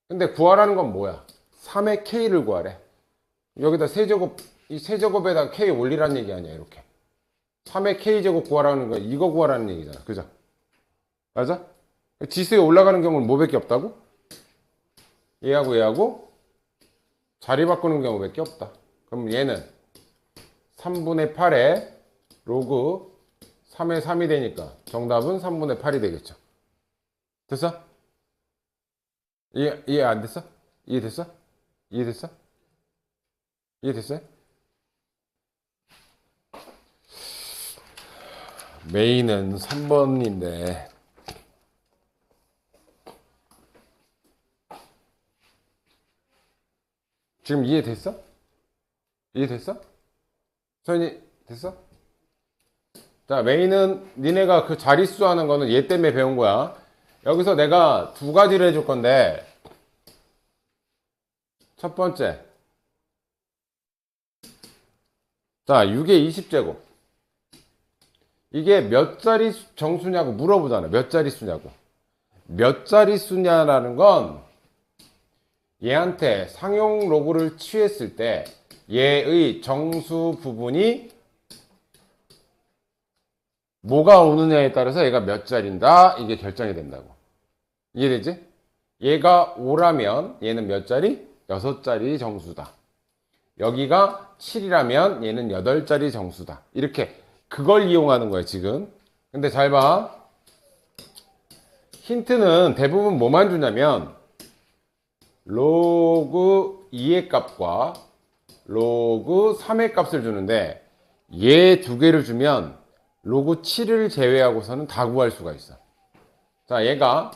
근데 구하라는 건 뭐야? 3의 K를 구하래. 여기다 세제곱, 이 세제곱에다 K 올리라는 얘기 아니야, 이렇게. 3의 K제곱 구하라는 거, 이거 구하라는 얘기잖아. 그죠? 맞아? 지수에 올라가는 경우는 뭐밖에 없다고? 얘하고 자리 바꾸는 경우밖에 없다. 그럼 얘는 3분의 8에 로그 3의 3이 되니까 정답은 3분의 8이 되겠죠. 됐어? 이해 안 됐어? 이해됐어? 이해됐어? 이해됐어요? 메인은 3번인데 지금 이해됐어? 이해됐어? 선이 됐어? 자, 메인은 니네가 그 자릿수 하는 거는 얘 때문에 배운 거야. 여기서 내가 두 가지를 해줄 건데 첫 번째, 자, 6의 20제곱 이게 몇 자리 정수냐고 물어보잖아. 몇 자리 수냐고. 몇 자리 수냐라는 건 얘한테 상용 로그를 취했을 때 얘의 정수 부분이 뭐가 오느냐에 따라서 얘가 몇 자리인다 이게 결정이 된다고. 이해되지? 얘가 5라면 얘는 몇 자리? 6자리 정수다. 여기가 7이라면 얘는 8자리 정수다. 이렇게 그걸 이용하는 거야 지금. 근데 잘 봐. 힌트는 대부분 뭐만 주냐면 로그 2의 값과 로그 3의 값을 주는데 얘 두 개를 주면 로그 7을 제외하고서는 다 구할 수가 있어. 자, 얘가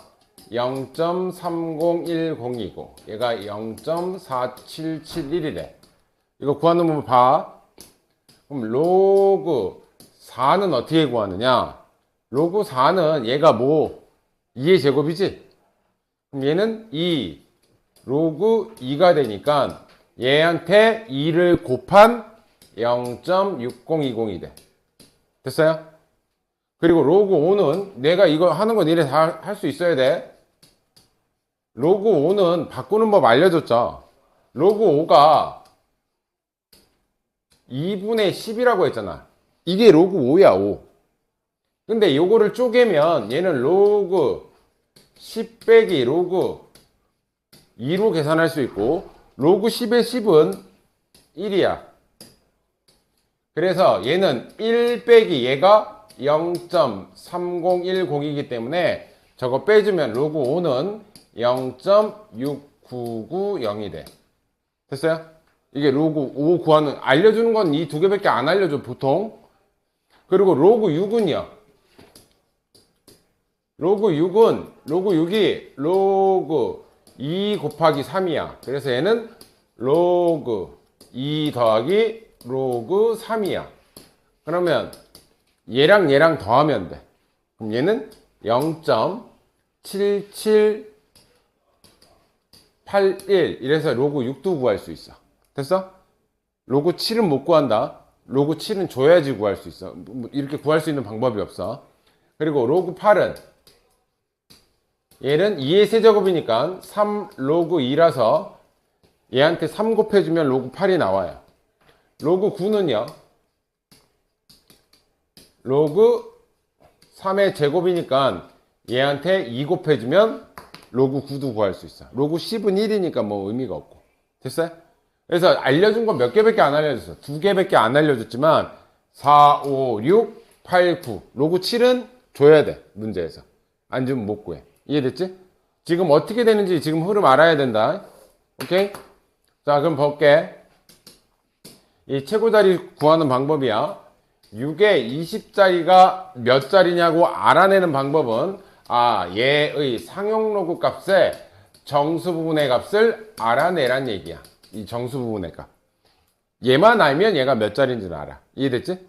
0.3010이고 얘가 0.4771이래. 이거 구하는 법 봐. 그럼 로그 4는 어떻게 구하느냐? 로그 4는 얘가 뭐 2의 제곱이지? 그럼 얘는 2 로그 2가 되니까 얘한테 2를 곱한 0.6020이 돼. 됐어요? 그리고 로그 5는 내가 이거 하는 거 니네 다 할 수 있어야 돼. 로그 5는 바꾸는 법 알려줬죠. 로그 5가 2분의 10이라고 했잖아. 이게 로그 5야, 5. 근데 요거를 쪼개면 얘는 로그 10 빼기 로그 2로 계산할 수 있고, 로그 10의 10은 1이야. 그래서 얘는 1 빼기 얘가 0.3010이기 때문에 저거 빼주면 로그 5는 0.6990이 돼. 됐어요? 이게 로그 5 구하는, 알려주는 건 이 두 개밖에 안 알려줘, 보통. 그리고 로그 6은요. 로그 6이 로그 2 곱하기 3이야. 그래서 얘는 로그 2 더하기 로그 3이야. 그러면 얘랑 더하면 돼. 그럼 얘는 0.7781 이래서 로그 6도 구할 수 있어. 됐어? 로그 7은 못 구한다. 로그 7은 줘야지 구할 수 있어. 이렇게 구할 수 있는 방법이 없어. 그리고 로그 8은 얘는 2의 세제곱이니까 3 로그 2라서 얘한테 3 곱해주면 로그 8이 나와요. 로그 9는요. 로그 3의 제곱이니까 얘한테 2 곱해주면 로그 9도 구할 수 있어. 로그 10은 1이니까 뭐 의미가 없고. 됐어요? 그래서 알려준 건 몇 개밖에 안 알려줬어. 2개밖에 안 알려줬지만 4, 5, 6, 8, 9 로그 7은 줘야 돼. 문제에서. 안 주면 못 구해. 이해됐지? 지금 어떻게 되는지 지금 흐름 알아야 된다. 오케이? 자, 그럼 볼게. 이 최고자리 구하는 방법이야. 6에 20자리가 몇 자리냐고 알아내는 방법은 얘의 상용 로그 값의 정수 부분의 값을 알아내란 얘기야. 이 정수 부분의 값. 얘만 알면 얘가 몇 자리인지는 알아. 이해됐지?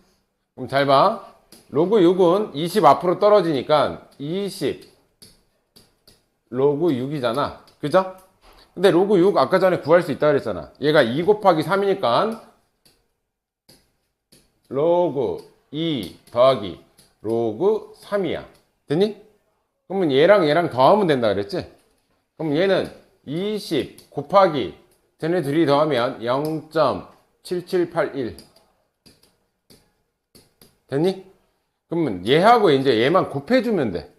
그럼 잘 봐. 로그 6은 20 앞으로 떨어지니까 20 로그 6이잖아. 그죠? 근데 로그 6 아까 전에 구할 수 있다 그랬잖아. 얘가 2 곱하기 3이니까 로그 2 더하기 로그 3이야. 됐니? 그러면 얘랑 더하면 된다 그랬지? 그럼 얘는 20 곱하기 쟤네 둘이 더하면 0.7781 됐니? 그러면 얘하고 이제 얘만 곱해주면 돼.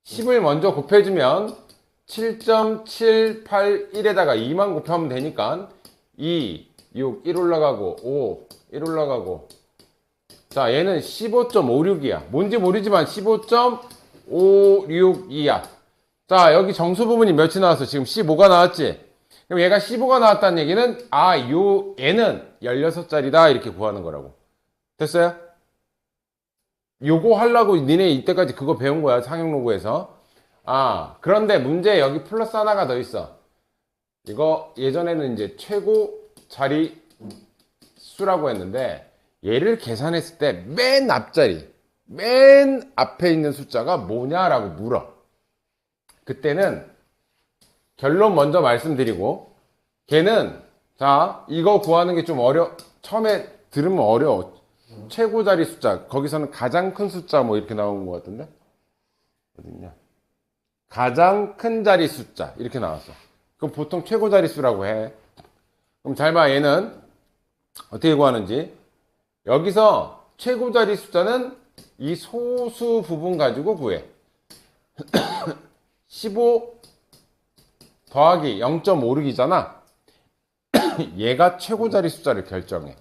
10을 먼저 곱해주면 7.781에다가 2만 곱하면 되니까 2, 6, 1 올라가고 5, 1 올라가고 자 얘는 15.56이야. 뭔지 모르지만 15.562야. 자 여기 정수 부분이 몇이 나왔어? 지금 15가 나왔지? 그럼 얘가 15가 나왔다는 얘기는 얘는 16자리다 이렇게 구하는 거라고. 됐어요? 요거 하려고 니네 이때까지 그거 배운 거야 상용 로그에서. 그런데 문제 여기 플러스 하나가 더 있어. 이거 예전에는 이제 최고 자리 수라고 했는데 얘를 계산했을 때 맨 앞자리 맨 앞에 있는 숫자가 뭐냐라고 물어. 그때는 결론 먼저 말씀드리고 걔는 자 이거 구하는 게 좀 처음에 들으면 어려워. 최고 자리 숫자 거기서는 가장 큰 숫자 뭐 이렇게 나온 것 같은데 어딨냐 가장 큰 자리 숫자 이렇게 나왔어. 그럼 보통 최고 자리 수라고 해. 그럼 잘 봐. 얘는 어떻게 구하는지. 여기서 최고 자리 숫자는 이 소수 부분 가지고 구해. 15 더하기 0.56이잖아 얘가 최고 자리 숫자를 결정해.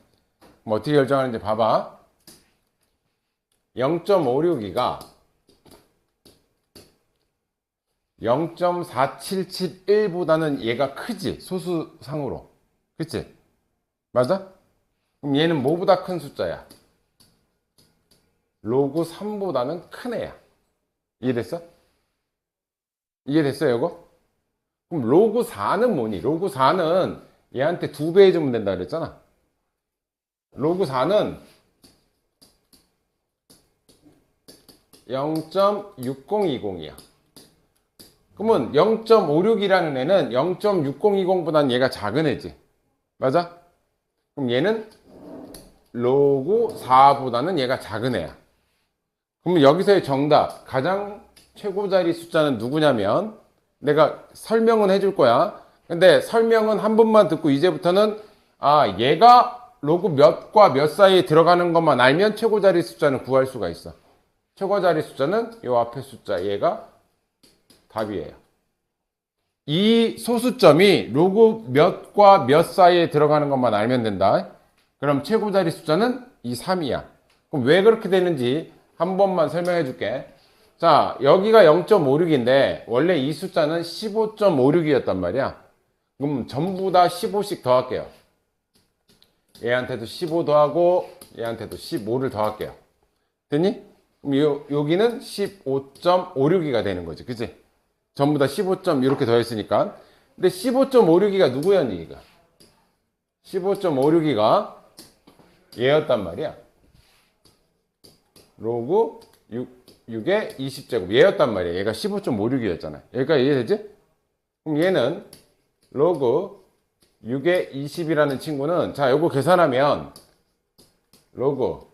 그럼 어떻게 결정하는지 봐봐. 0.562가 0.4771보다는 얘가 크지 소수상으로. 그치? 맞아? 그럼 얘는 뭐보다 큰 숫자야? 로그 3보다는 큰 애야. 이해됐어? 이해됐어요 이거? 그럼 로그 4는 뭐니? 로그 4는 얘한테 2배 해주면 된다 그랬잖아. 로그 4는 0.6020이야. 그러면 0.56이라는 애는 0.6020보다는 얘가 작은 애지. 맞아? 그럼 얘는 로그 4보다는 얘가 작은 애야. 그러면 여기서의 정답 가장 최고 자리 숫자는 누구냐면 내가 설명은 해줄 거야. 근데 설명은 한 번만 듣고 이제부터는 얘가 로그 몇과 몇 사이에 들어가는 것만 알면 최고 자리 숫자는 구할 수가 있어. 최고 자리 숫자는 요 앞에 숫자 얘가 답이에요. 이 소수점이 로그 몇과 몇 사이에 들어가는 것만 알면 된다. 그럼 최고 자리 숫자는 이 3이야. 그럼 왜 그렇게 되는지 한 번만 설명해 줄게. 자, 여기가 0.56인데 원래 이 숫자는 15.56이었단 말이야. 그럼 전부 다 15씩 더할게요. 얘한테도 15 더하고 얘한테도 15를 더할게요. 됐니? 그럼 여기는 15.56이가 되는 거지. 그치? 전부 다 15. 이렇게 더했으니까. 근데 15.56이가 누구였니? 이거? 15.56이가 얘였단 말이야. 로그 6의 20제곱 얘였단 말이야. 얘가 15.56이었잖아. 얘가 이해되지? 그럼 얘는 로그 6의 20이라는 친구는 자, 요거 계산하면 로그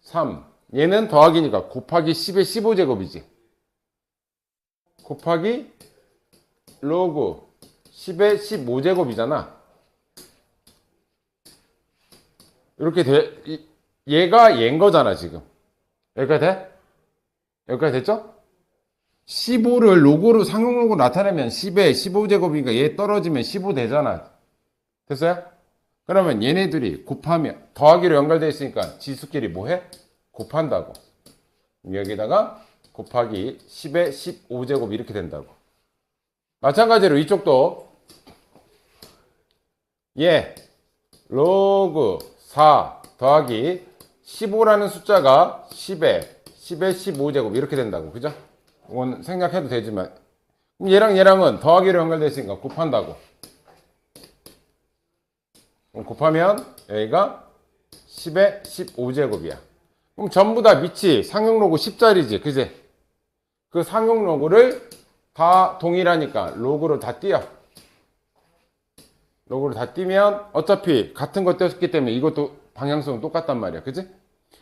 3 얘는 더하기니까 곱하기 10의 15제곱이지. 곱하기 로그 10의 15제곱이잖아. 이렇게 얘가 얘인 거잖아, 지금. 여기까지 돼? 여기까지 됐죠? 15를 로그로 상용로그로 나타내면 10에 15제곱이니까 얘 떨어지면 15 되잖아. 됐어요? 그러면 얘네들이 곱하면 더하기로 연결되어 있으니까 지수끼리 뭐해? 곱한다고. 여기다가 곱하기 10에 15제곱 이렇게 된다고. 마찬가지로 이쪽도 얘 로그 4 더하기 15라는 숫자가 10에 15제곱 이렇게 된다고. 그죠? 이건 생략해도 되지만 그럼 얘랑은 더하기로 연결되어 있으니까 곱한다고. 그럼 곱하면 여기가 10에 15제곱이야. 그럼 전부 다 밑이 상용로그 10자리지. 그지? 그 상용로그를 다 동일하니까 로그로 다 띄어. 로그로 다 띄면 어차피 같은 거 띄었기 때문에 이것도 방향성은 똑같단 말이야. 그지?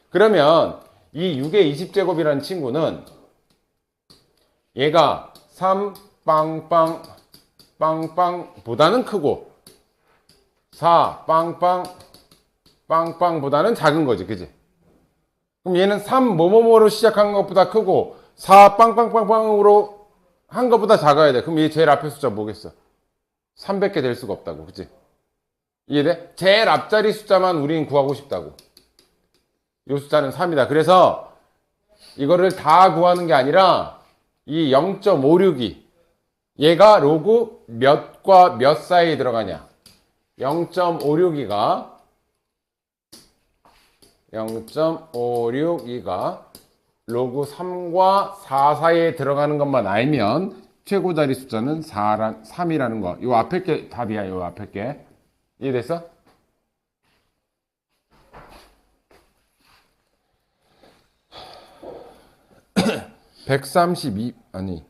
그러면 이 6의 20제곱이라는 친구는 얘가 3 빵빵 빵빵보다는 크고 4 빵빵 빵빵보다는 작은 거지. 그지? 그럼 얘는 3 뭐뭐뭐로 시작한 것보다 크고 4 빵빵빵빵으로 한 것보다 작아야 돼. 그럼 얘 제일 앞에 숫자 뭐겠어? 300개 될 수가 없다고. 그치? 이해돼? 제일 앞자리 숫자만 우리는 구하고 싶다고. 이 숫자는 3이다. 그래서 이거를 다 구하는 게 아니라 이 0.56이 얘가 로그 몇과 몇 사이에 들어가냐. 0.56이가 로그 3과 4 사이에 들어가는 것만 알면 최고 자리 숫자는 3이라는 거. 요 앞에 게 답이야. 요 앞에 게. 이해됐어? (132) 아니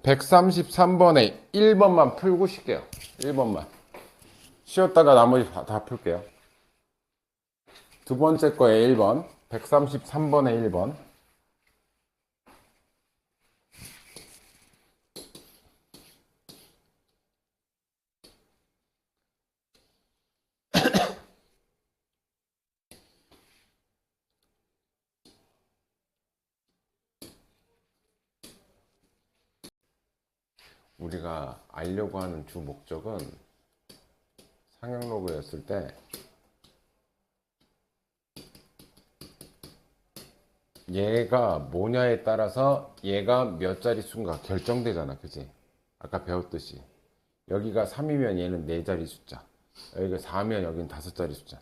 133번에 1번만 풀고 쉴게요. 1번만 쉬었다가 나머지 다 풀게요. 두 번째 거에 1번 133번에 1번 우리가 알려고 하는 주 목적은 상향로그였을 때 얘가 뭐냐에 따라서 얘가 몇 자릿수인가 결정되잖아. 그지? 아까 배웠듯이 여기가 3이면 얘는 4자리 숫자, 여기가 4면 여기는 5자리 숫자.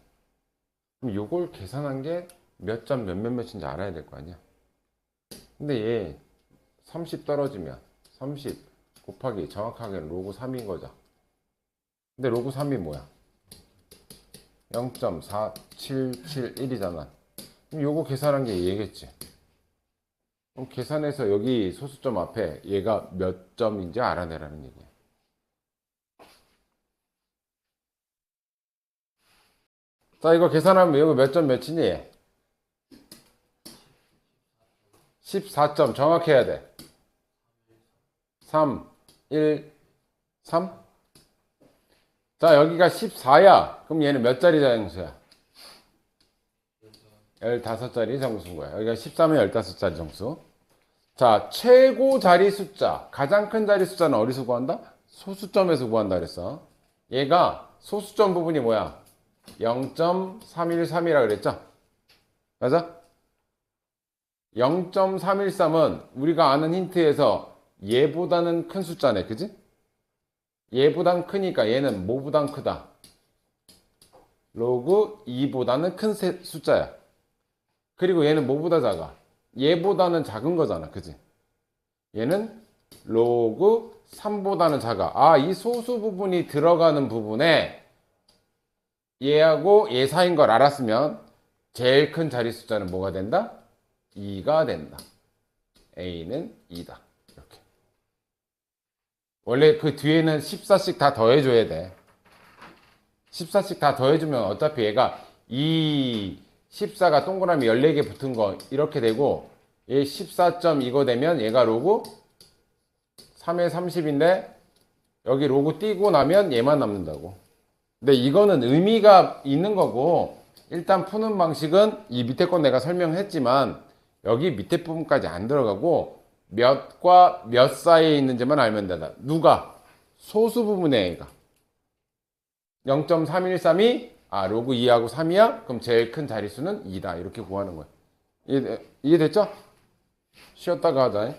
그럼 요걸 계산한 게 몇 점 몇몇인지 알아야 될 거 아니야. 근데 얘 30 떨어지면 30 곱하기 정확하게 로그 3인 거죠. 근데 로그 3이 뭐야? 0.4771이잖아. 그럼 요거 계산한 게 얘겠지. 그럼 계산해서 여기 소수점 앞에 얘가 몇 점인지 알아내라는 얘기야. 자, 이거 계산하면 여기 몇 점 몇이니? 14점 정확해야 돼. 3 1, 3. 자, 여기가 14야. 그럼 얘는 몇 자리 정수야? 15자리 정수인 거야. 여기가 13면 15자리 정수. 자, 최고 자리 숫자, 가장 큰 자리 숫자는 어디서 구한다? 소수점에서 구한다 그랬어. 얘가 소수점 부분이 뭐야? 0.313이라 그랬죠? 맞아? 0.313은 우리가 아는 힌트에서 얘보다는 큰 숫자네, 그지? 얘보단 크니까 얘는 뭐보단 크다? 로그 2보다는 큰 숫자야. 그리고 얘는 뭐보다 작아? 얘보다는 작은 거잖아, 그지? 얘는 로그 3보다는 작아. 아, 이 소수 부분이 들어가는 부분에 얘하고 얘 사이인 걸 알았으면 제일 큰 자리 숫자는 뭐가 된다? 2가 된다. A는 2다. 이렇게. 원래 그 뒤에는 14씩 다 더해줘야 돼. 14씩 다 더해주면 어차피 얘가 이 14가 동그라미 14개 붙은 거 이렇게 되고 얘 14점 이거 되면 얘가 로그 3에 30인데 여기 로그 띄고 나면 얘만 남는다고. 근데 이거는 의미가 있는 거고 일단 푸는 방식은 이 밑에 건 내가 설명했지만 여기 밑에 부분까지 안 들어가고 몇과 몇 사이에 있는지만 알면 된다. 누가? 소수 부분의 A가 0.313이 로그 2하고 3이야? 그럼 제일 큰 자릿수는 2다. 이렇게 구하는 거야. 이해됐죠? 쉬었다가 하자.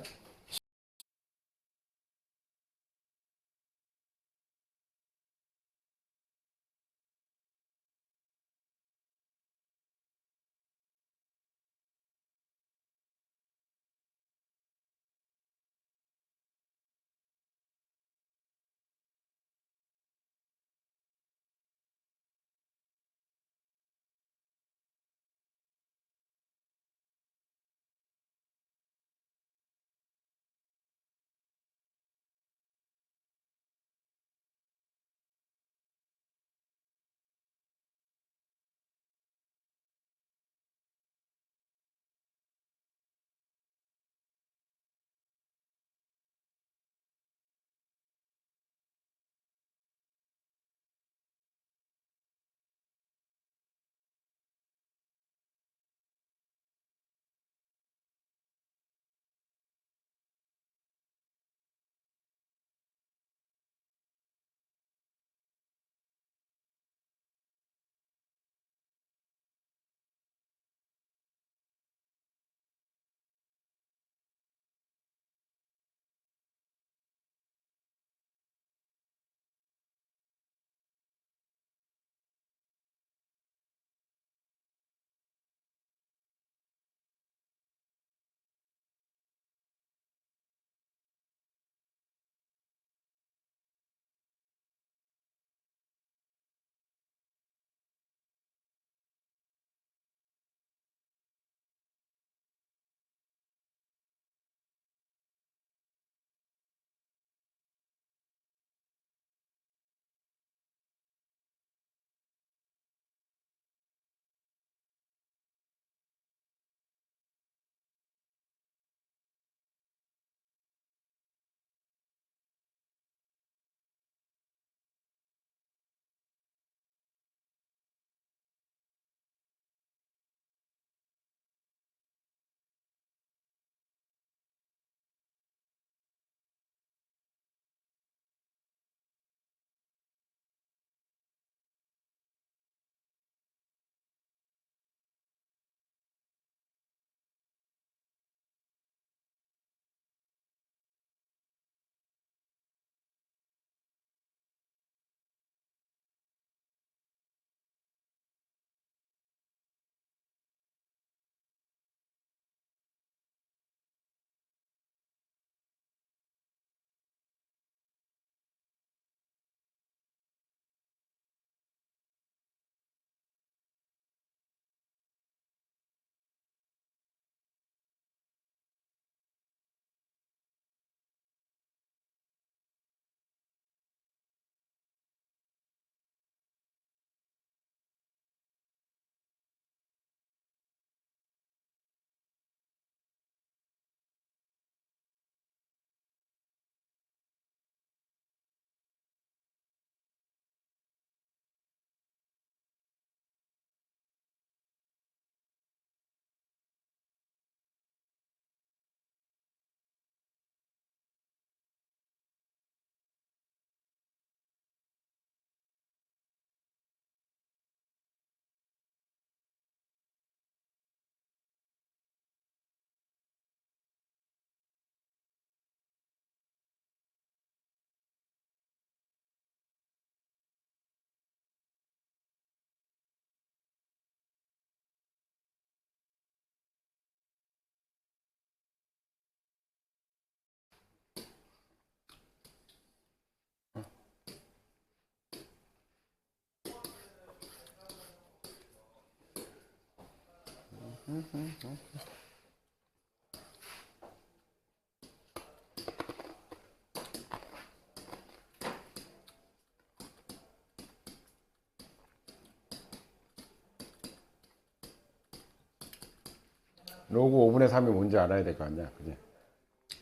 로그 5분의 3이 뭔지 알아야 될 거 아니야, 그지?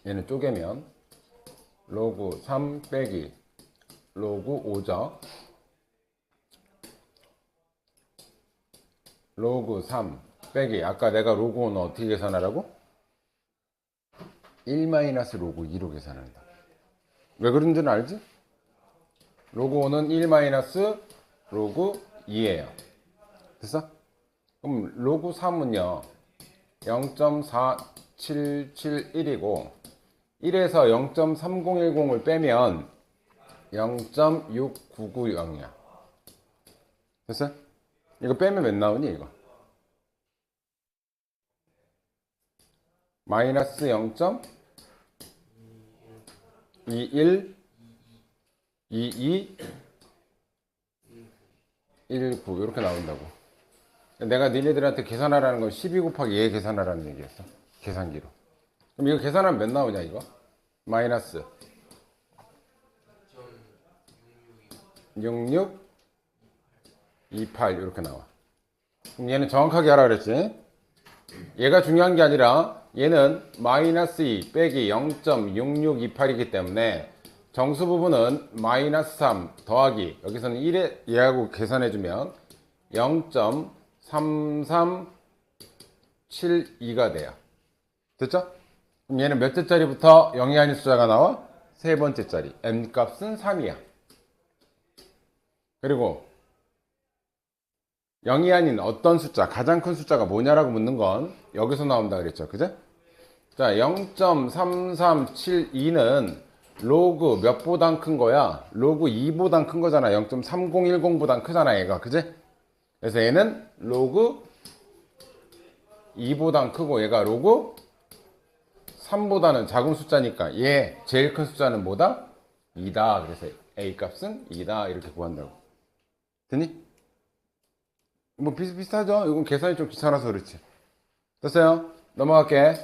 얘는 쪼개면 로그 3 빼기 로그 5죠. 로그 3 빼기 아까 내가 로그 5는 어떻게 계산하라고? 1 마이너스 로그 2로 계산한다. 왜 그런지는 알지? 로그 5는 1 마이너스 로그 2예요. 됐어? 그럼 로그 3은요 0.4771이고 1에서 0.3010을 빼면 0.6990이야. 됐어? 이거 빼면 몇 나오니 이거? 마이너스 0.21 22 19 이렇게 나온다고. 내가 니네들한테 계산하라는 건 12 곱하기 얘 계산하라는 얘기였어. 계산기로. 그럼 이거 계산하면 몇 나오냐 이거? 마이너스 66 28 이렇게 나와. 그럼 얘는 정확하게 하라 그랬지? 얘가 중요한 게 아니라 얘는 마이너스 2 빼기 0.6628이기 때문에 정수 부분은 마이너스 3 더하기 여기서는 1에 얘하고 계산해주면 0.3372가 돼요. 됐죠? 그럼 얘는 몇 째짜리부터 0이 아닌 숫자가 나와? 세 번째 짜리. n 값은 3이야. 그리고 0이 아닌 어떤 숫자, 가장 큰 숫자가 뭐냐라고 묻는 건 여기서 나온다 그랬죠. 그죠? 자, 0.3372는 로그 몇 보단 큰 거야? 로그 2보단 큰 거잖아. 0.3010보단 크잖아, 얘가. 그지? 그래서 얘는 로그 2보단 크고 얘가 로그 3보다는 작은 숫자니까 얘 제일 큰 숫자는 뭐다? 2다. 그래서 A 값은 2다. 이렇게 구한다고. 됐니? 뭐 비슷비슷하죠? 이건 계산이 좀 귀찮아서 그렇지. 됐어요? 넘어갈게.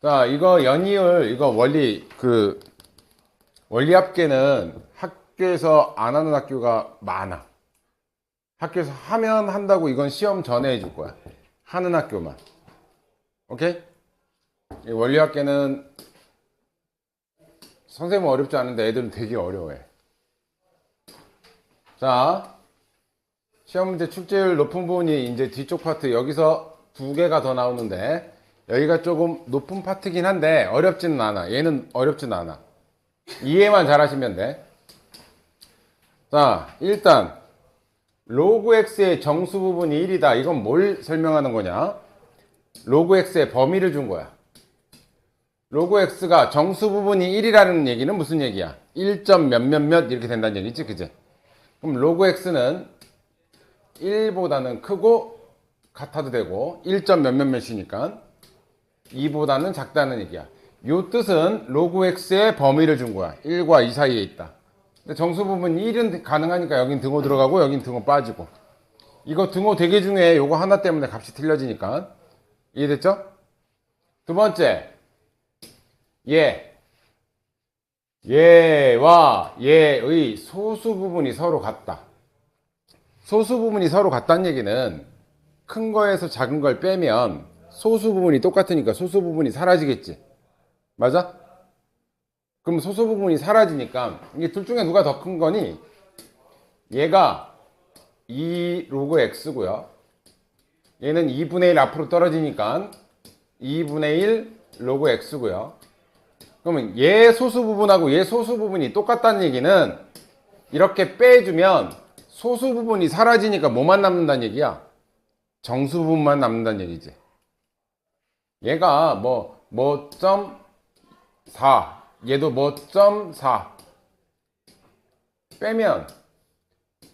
자, 이거 연이율, 이거 원리합계는 학교에서 안 하는 학교가 많아. 학교에서 하면 한다고 이건 시험 전에 해줄 거야. 하는 학교만. 오케이? 이 원리합계는 선생님은 어렵지 않은데 애들은 되게 어려워해. 자, 시험 문제 출제율 높은 부분이 이제 뒤쪽 파트 여기서 두 개가 더 나오는데 여기가 조금 높은 파트긴 한데 어렵지는 않아. 얘는 어렵지는 않아. 이해만 잘 하시면 돼. 자, 일단 로그 x의 정수 부분이 1이다. 이건 뭘 설명하는 거냐? 로그 x의 범위를 준 거야. 로그 x가 정수 부분이 1이라는 얘기는 무슨 얘기야? 1점 몇몇몇 이렇게 된다는 얘기지, 그지? 그럼 로그 x는 1보다는 크고 같아도 되고 1점 몇몇몇이니까 2보다는 작다는 얘기야. 요 뜻은 로그 x의 범위를 준 거야. 1과 2 사이에 있다. 근데 정수 부분 1은 가능하니까 여긴 등호 들어가고 여긴 등호 빠지고. 이거 등호 되게 중요해. 요거 하나 때문에 값이 틀려지니까. 이해됐죠? 두 번째, 얘와 얘의 소수 부분이 서로 같다. 소수 부분이 서로 같다는 얘기는 큰 거에서 작은 걸 빼면 소수 부분이 똑같으니까 소수 부분이 사라지겠지. 맞아? 그럼 소수 부분이 사라지니까 이게 둘 중에 누가 더 큰 거니? 얘가 2 로그 x고요. 얘는 2분의 1 앞으로 떨어지니까 2분의 1 로그 x고요. 그러면 얘 소수 부분하고 얘 소수 부분이 똑같다는 얘기는 이렇게 빼주면 소수 부분이 사라지니까 뭐만 남는다는 얘기야? 정수 부분만 남는다는 얘기지. 얘가 뭐 점 4 얘도 뭐 점 4 빼면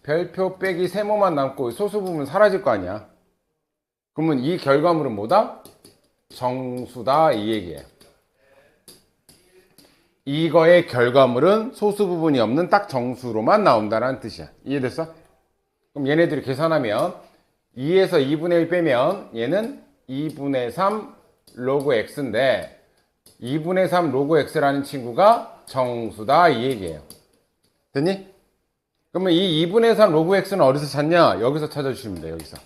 별표 빼기 세모만 남고 소수 부분 사라질 거 아니야. 그러면 이 결과물은 뭐다? 정수다 이 얘기예요. 이거의 결과물은 소수 부분이 없는 딱 정수로만 나온다는 뜻이야. 이해됐어? 그럼 얘네들이 계산하면 2에서 2분의 1 빼면 얘는 2분의 3 로그 x인데 2분의 3 로그 x라는 친구가 정수다 이 얘기예요. 됐니? 그러면 이 2분의 3 로그 x는 어디서 찾냐? 여기서 찾아주시면 돼요. 여기서.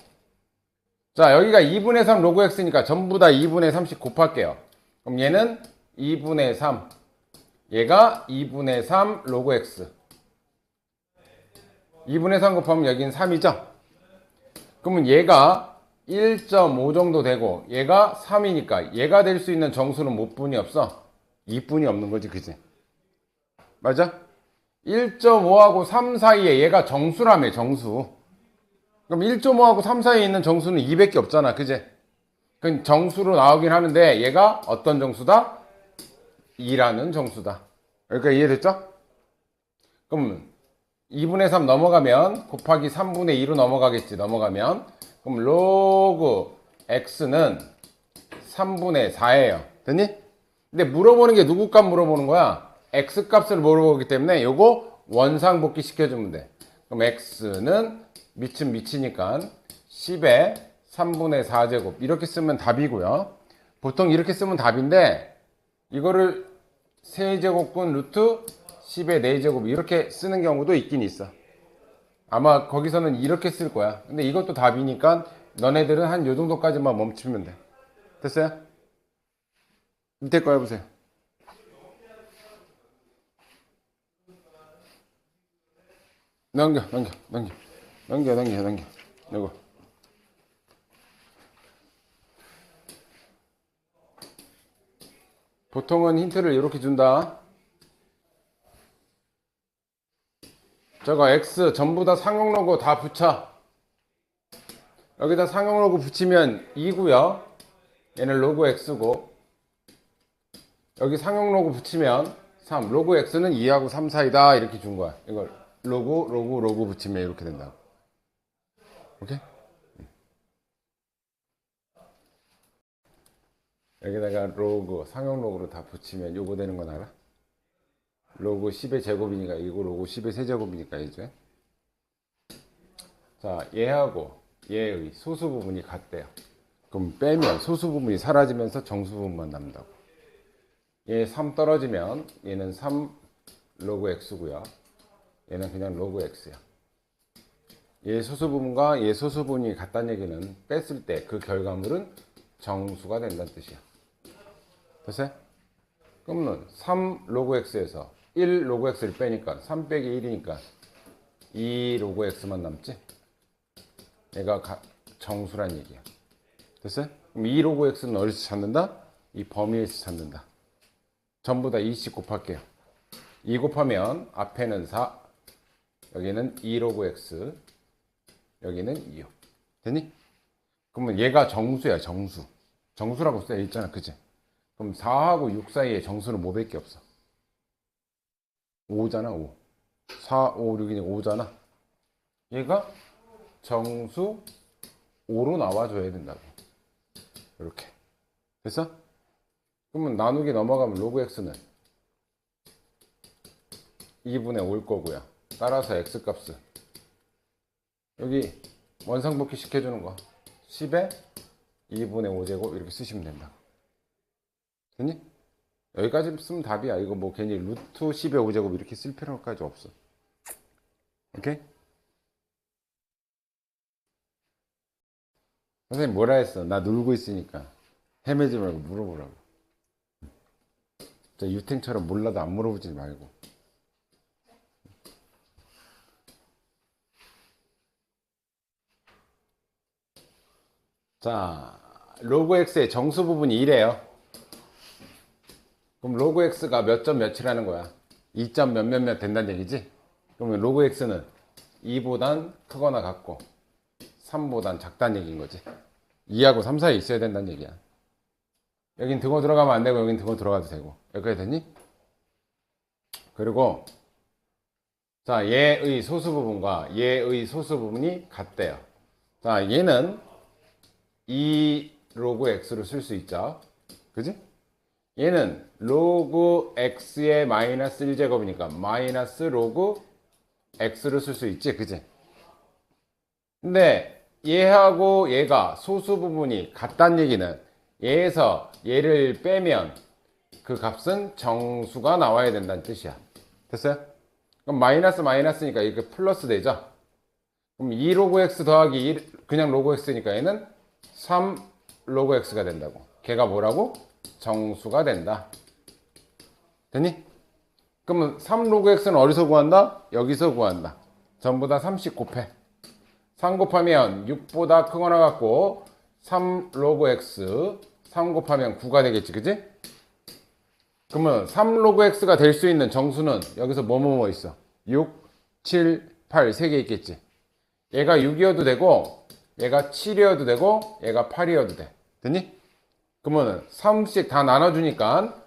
자, 여기가 2분의 3 로그 x니까 전부 다 2분의 3씩 곱할게요. 그럼 얘는 2분의 3, 얘가 2분의 3 로그 x. 2분의 3 곱하면 여긴 3이죠? 그러면 얘가 1.5 정도 되고 얘가 3이니까 얘가 될 수 있는 정수는 몇 분이 없어? 2분이 없는 거지, 그지? 맞아? 1.5하고 3 사이에 얘가 정수라며, 정수. 그럼 1.5하고 3 사이에 있는 정수는 2밖에 없잖아, 그지? 그럼 정수로 나오긴 하는데 얘가 어떤 정수다? 2라는 정수다. 그러니까 이해됐죠? 그럼 2분의 3 넘어가면 곱하기 3분의 2로 넘어가겠지, 넘어가면. 그럼 로그 x는 3분의 4예요. 됐니? 근데 물어보는 게 누구 값 물어보는 거야? x 값을 물어보기 때문에 요거 원상복귀 시켜주면 돼. 그럼 x는 미친 미치니까 10에 3분의 4제곱 이렇게 쓰면 답이고요. 보통 이렇게 쓰면 답인데 이거를 세제곱분 루트 10의 4제곱 이렇게 쓰는 경우도 있긴 있어. 아마 거기서는 이렇게 쓸 거야. 근데 이것도 답이니까 너네들은 한 요 정도까지만 멈추면 돼. 됐어요? 밑에 거 해보세요. 넘겨. 이거. 보통은 힌트를 이렇게 준다. 저거 x 전부 다 상용 로고 다 붙여. 여기다 상용 로고 붙이면 2고요. 얘는 로그 x고 여기 상용 로고 붙이면 3. 로그 x는 2하고 3 사이다 이렇게 준 거야. 이걸 로그 붙이면 이렇게 된다. 오케이? 여기다가 로그 상용 로그로 다 붙이면 요거 되는 건 알아? 로그 10의 제곱이니까 이거 로그 10의 세제곱이니까 이제. 자, 얘하고 얘의 소수 부분이 같대요. 그럼 빼면 소수 부분이 사라지면서 정수 부분만 남는다고. 얘 3 떨어지면 얘는 3 로그 x고요. 얘는 그냥 로그 x야. 얘 소수 부분과 얘 소수 부분이 같다는 얘기는 뺐을 때 그 결과물은 정수가 된다는 뜻이야. 됐어요? 그러면 3 로그 x에서 1 로그 x를 빼니까 3 빼기 1이니까 2 로그 x만 남지? 얘가 정수란 얘기야. 됐어요? 그럼 2 로그 x는 어디서 찾는다? 이 범위에서 찾는다. 전부 다 2씩 곱할게요. 2 곱하면 앞에는 4, 여기는 2 로그 x, 여기는 2요. 됐니? 그러면 얘가 정수야, 정수. 정수라고 써 있잖아, 그치? 그럼 4하고 6 사이에 정수는 뭐밖에 없어? 5잖아, 5. 4, 5, 6이니 5잖아. 얘가 정수 5로 나와줘야 된다고. 이렇게. 됐어? 그러면 나누기 넘어가면 로그 x는 2분의 5일 거고요. 따라서 x 값은 여기 원상복귀 시켜주는 거 10에 2분의 5제곱 이렇게 쓰시면 된다. 됐니? 여기까지 쓰면 답이야. 이거 뭐 괜히 루트 10의 5제곱 이렇게 쓸 필요까지 없어. 오케이? 선생님 뭐라 했어? 나 놀고 있으니까 헤매지 말고 물어보라고. 저 유탱처럼 몰라도 안 물어보지 말고. 자, 로그 x의 정수 부분이 이래요. 그럼 로그 x가 몇 점 몇이라는 거야? 2점 몇몇몇 된다는 얘기지? 그러면 로그 x는 2보단 크거나 같고 3보단 작다는 얘기인 거지. 2하고 3 사이에 있어야 된다는 얘기야. 여긴 등호 들어가면 안 되고 여긴 등호 들어가도 되고. 여기까지 됐니? 그리고 자, 얘의 소수 부분과 얘의 소수 부분이 같대요. 자, 얘는 2 로그 x로 쓸 수 있죠. 그지? 얘는 로그 x의 마이너스 1제곱이니까 마이너스 로그 x로 쓸 수 있지. 그지? 근데 얘하고 얘가 소수 부분이 같다는 얘기는 얘에서 얘를 빼면 그 값은 정수가 나와야 된다는 뜻이야. 됐어요? 그럼 마이너스 마이너스니까 이게 플러스 되죠? 그럼 2 로그 x 더하기 1, 그냥 로그 x니까 얘는 3 로그 x가 된다고. 걔가 뭐라고? 정수가 된다. 됐니? 그러면 3 로그 x는 어디서 구한다? 여기서 구한다. 전부 다 30 곱해. 3 곱하면 6보다 크거나 같고 3 로그 x 3 곱하면 9가 되겠지, 그지? 그러면 3 로그 x가 될 수 있는 정수는 여기서 뭐뭐뭐 있어? 6, 7, 8 세 개 있겠지. 얘가 6이어도 되고 얘가 7이어도 되고 얘가 8이어도 돼. 됐니? 그러면 3씩 다 나눠주니까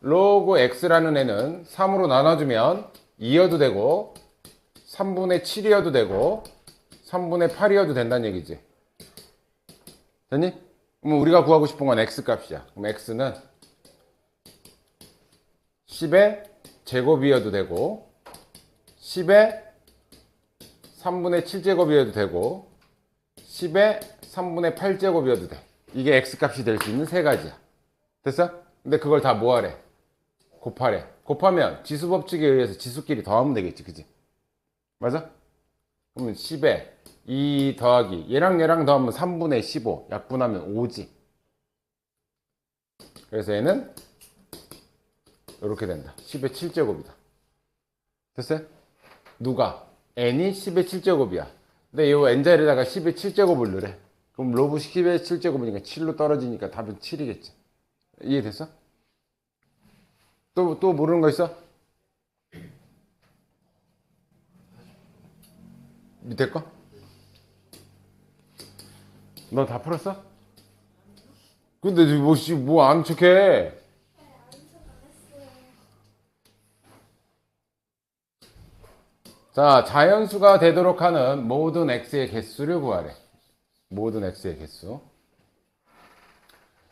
로그 x라는 애는 3으로 나눠주면 2여도 되고 3분의 7이어도 되고 3분의 8이어도 된다는 얘기지. 됐니? 그럼 우리가 구하고 싶은 건 x 값이야. 그럼 x는 10의 제곱이어도 되고 10의 3분의 7제곱이어도 되고 10의 3분의 8제곱이어도 돼. 이게 x값이 될 수 있는 세 가지야. 됐어? 근데 그걸 다 뭐하래? 곱하래. 곱하면 지수법칙에 의해서 지수끼리 더하면 되겠지, 그지? 맞아? 그러면 10에 2 더하기 얘랑 얘랑 더하면 3분의 15 약분하면 5지. 그래서 얘는 이렇게 된다. 10의 7제곱이다. 됐어요? 누가? n이 10의 7제곱이야. 근데 이 n자리에다가 10의 7제곱을 넣으래. 그럼 로그 10의 7제곱이니까 7로 떨어지니까 답은 7이겠지. 이해됐어? 또 모르는 거 있어? 밑에 거? 너 다 풀었어? 근데 뭐 아는 척해? 자, 자연수가 되도록 하는 모든 x의 개수를 구하래. 모든 x의 개수.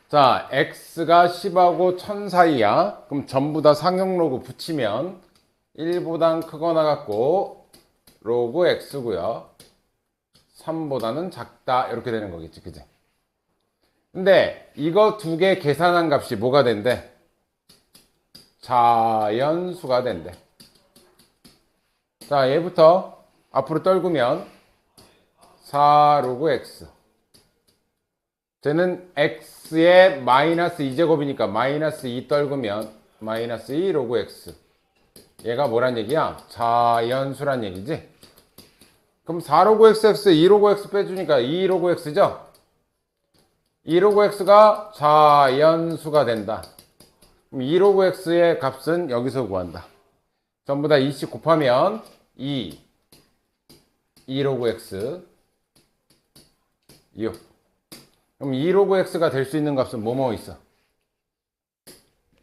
자, x가 10하고 1000 사이야. 그럼 전부 다 상용 로그 붙이면 1보단 크거나 같고 로그 x고요. 3보다는 작다. 이렇게 되는 거겠지, 그지? 근데 이거 두 개 계산한 값이 뭐가 된대? 자연수가 된대. 자, 얘부터 앞으로 떨구면 4 로그 x. 쟤는 x의 마이너스 2제곱이니까 마이너스 2 떨구면 마이너스 2 로그 x. 얘가 뭐란 얘기야? 자연수란 얘기지? 그럼 4 로그 xx 2 로그 x 빼주니까 2 로그 x죠? 2 로그 x가 자연수가 된다. 그럼 2 로그 x의 값은 여기서 구한다. 전부 다 2씩 곱하면 2 로그 x 6. 그럼 2 로그 x가 될 수 있는 값은 뭐뭐 있어?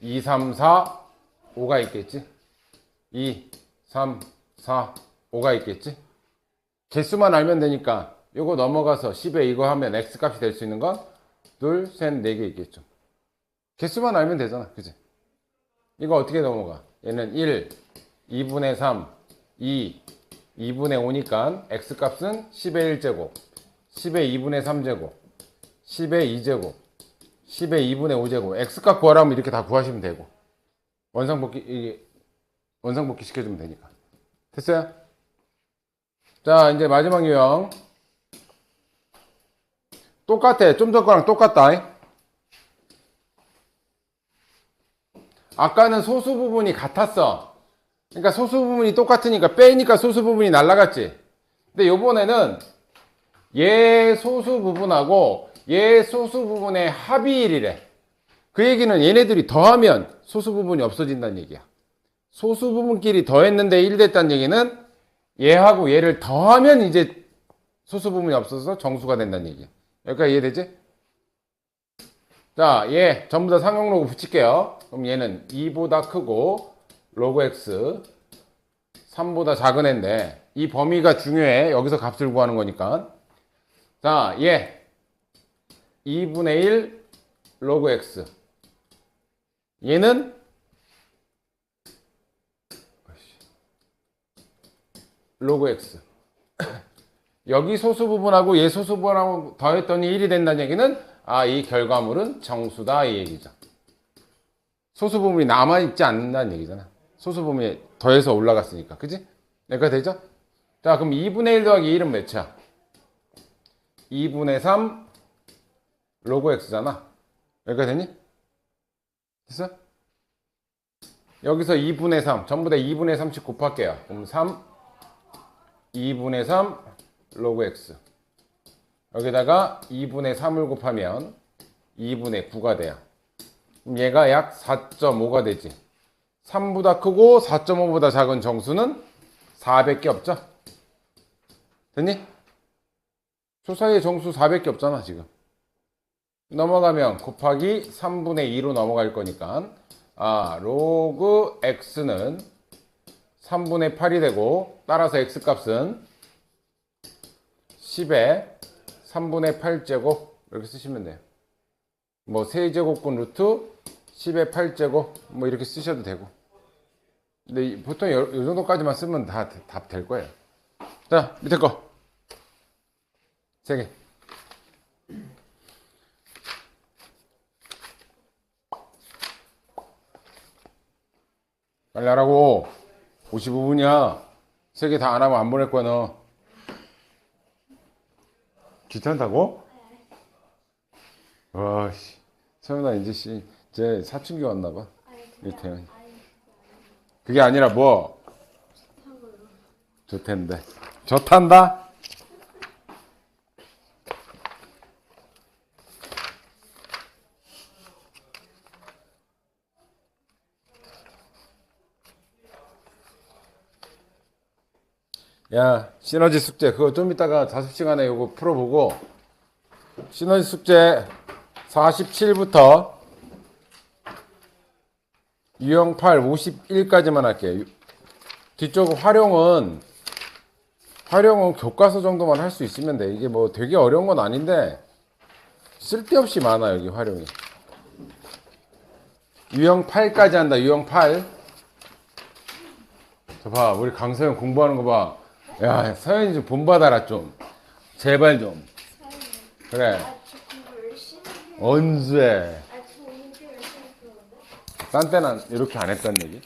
2, 3, 4, 5가 있겠지? 2, 3, 4, 5가 있겠지? 개수만 알면 되니까 요거 넘어가서 10에 이거 하면 x 값이 될 수 있는 건 둘, 셋, 네 개 있겠죠. 개수만 알면 되잖아, 그지? 이거 어떻게 넘어가? 얘는 1, 2분의 3, 2, 2분의 5니까 x 값은 10의 1제곱, 10의 2분의 3제곱, 10의 2제곱, 10의 2분의 5제곱. x값 구하라면 이렇게 다 구하시면 되고 원상복귀 시켜주면 되니까. 됐어요? 자, 이제 마지막 유형. 똑같아. 좀 전 거랑 똑같다. 아까는 소수 부분이 같았어. 그러니까 소수 부분이 똑같으니까 빼니까 소수 부분이 날라갔지. 근데 요번에는 얘 소수 부분하고 얘 소수 부분의 합이 1이래. 그 얘기는 얘네들이 더하면 소수 부분이 없어진다는 얘기야. 소수 부분끼리 더했는데 1 됐다는 얘기는 얘하고 얘를 더하면 이제 소수 부분이 없어서 정수가 된다는 얘기야. 여기까지 이해되지? 자, 얘 전부 다 상용 로그 붙일게요. 그럼 얘는 2보다 크고 로그 x 3보다 작은 애인데 이 범위가 중요해. 여기서 값을 구하는 거니까. 자, 얘 2분의 1 로그 x. 얘는 로그 x. 여기 소수 부분하고 얘 소수 부분하고 더했더니 1이 된다는 얘기는 이 결과물은 정수다 이 얘기죠. 소수 부분이 남아있지 않는다는 얘기잖아. 소수 부분이 더해서 올라갔으니까. 그지? 여기까지 되죠? 자, 그럼 2분의 1 더하기 1은 몇이야? 2분의 3 로그 x잖아. 여기까지 됐니? 됐어? 여기서 2분의 3 전부 다 2분의 3씩 곱할게요. 그럼 2분의 3 로그 x 여기다가 2분의 3을 곱하면 2분의 9가 돼요. 그럼 얘가 약 4.5가 되지. 3보다 크고 4.5보다 작은 정수는 400개 없죠? 됐니? 조사의 정수 400개 없잖아 지금. 넘어가면 곱하기 3분의 2로 넘어갈 거니까 로그 x는 3분의 8이 되고 따라서 x 값은 10에 3분의 8제곱 이렇게 쓰시면 돼요. 뭐 세제곱분 루트 10의 8제곱 뭐 이렇게 쓰셔도 되고. 근데 보통 이 정도까지만 쓰면 다 답 될 거예요. 자, 밑에 거 3개. 빨리 하라고. 55분이야. 3개 다 안 하면 안 보낼 거야 너. 귀찮다고? 와씨. 서연아 이제 제 사춘기 왔나봐. 이태현. 그게 아니라 뭐? 좋댄데. 좋단다? 야, 시너지 숙제 그거 좀 이따가 자습 시간에 요거 풀어보고 시너지 숙제 47부터 유형 8 51까지만 할게요. 뒤쪽 활용은 교과서 정도만 할 수 있으면 돼. 이게 뭐 되게 어려운 건 아닌데 쓸데없이 많아 여기 활용이. 유형 8까지 한다. 유형 8. 저 봐, 우리 강서영 공부하는 거 봐. 야, 서연이 좀 본받아라 좀. 제발 좀. 그래. 언제? 딴 때는 이렇게 안 했단 얘기?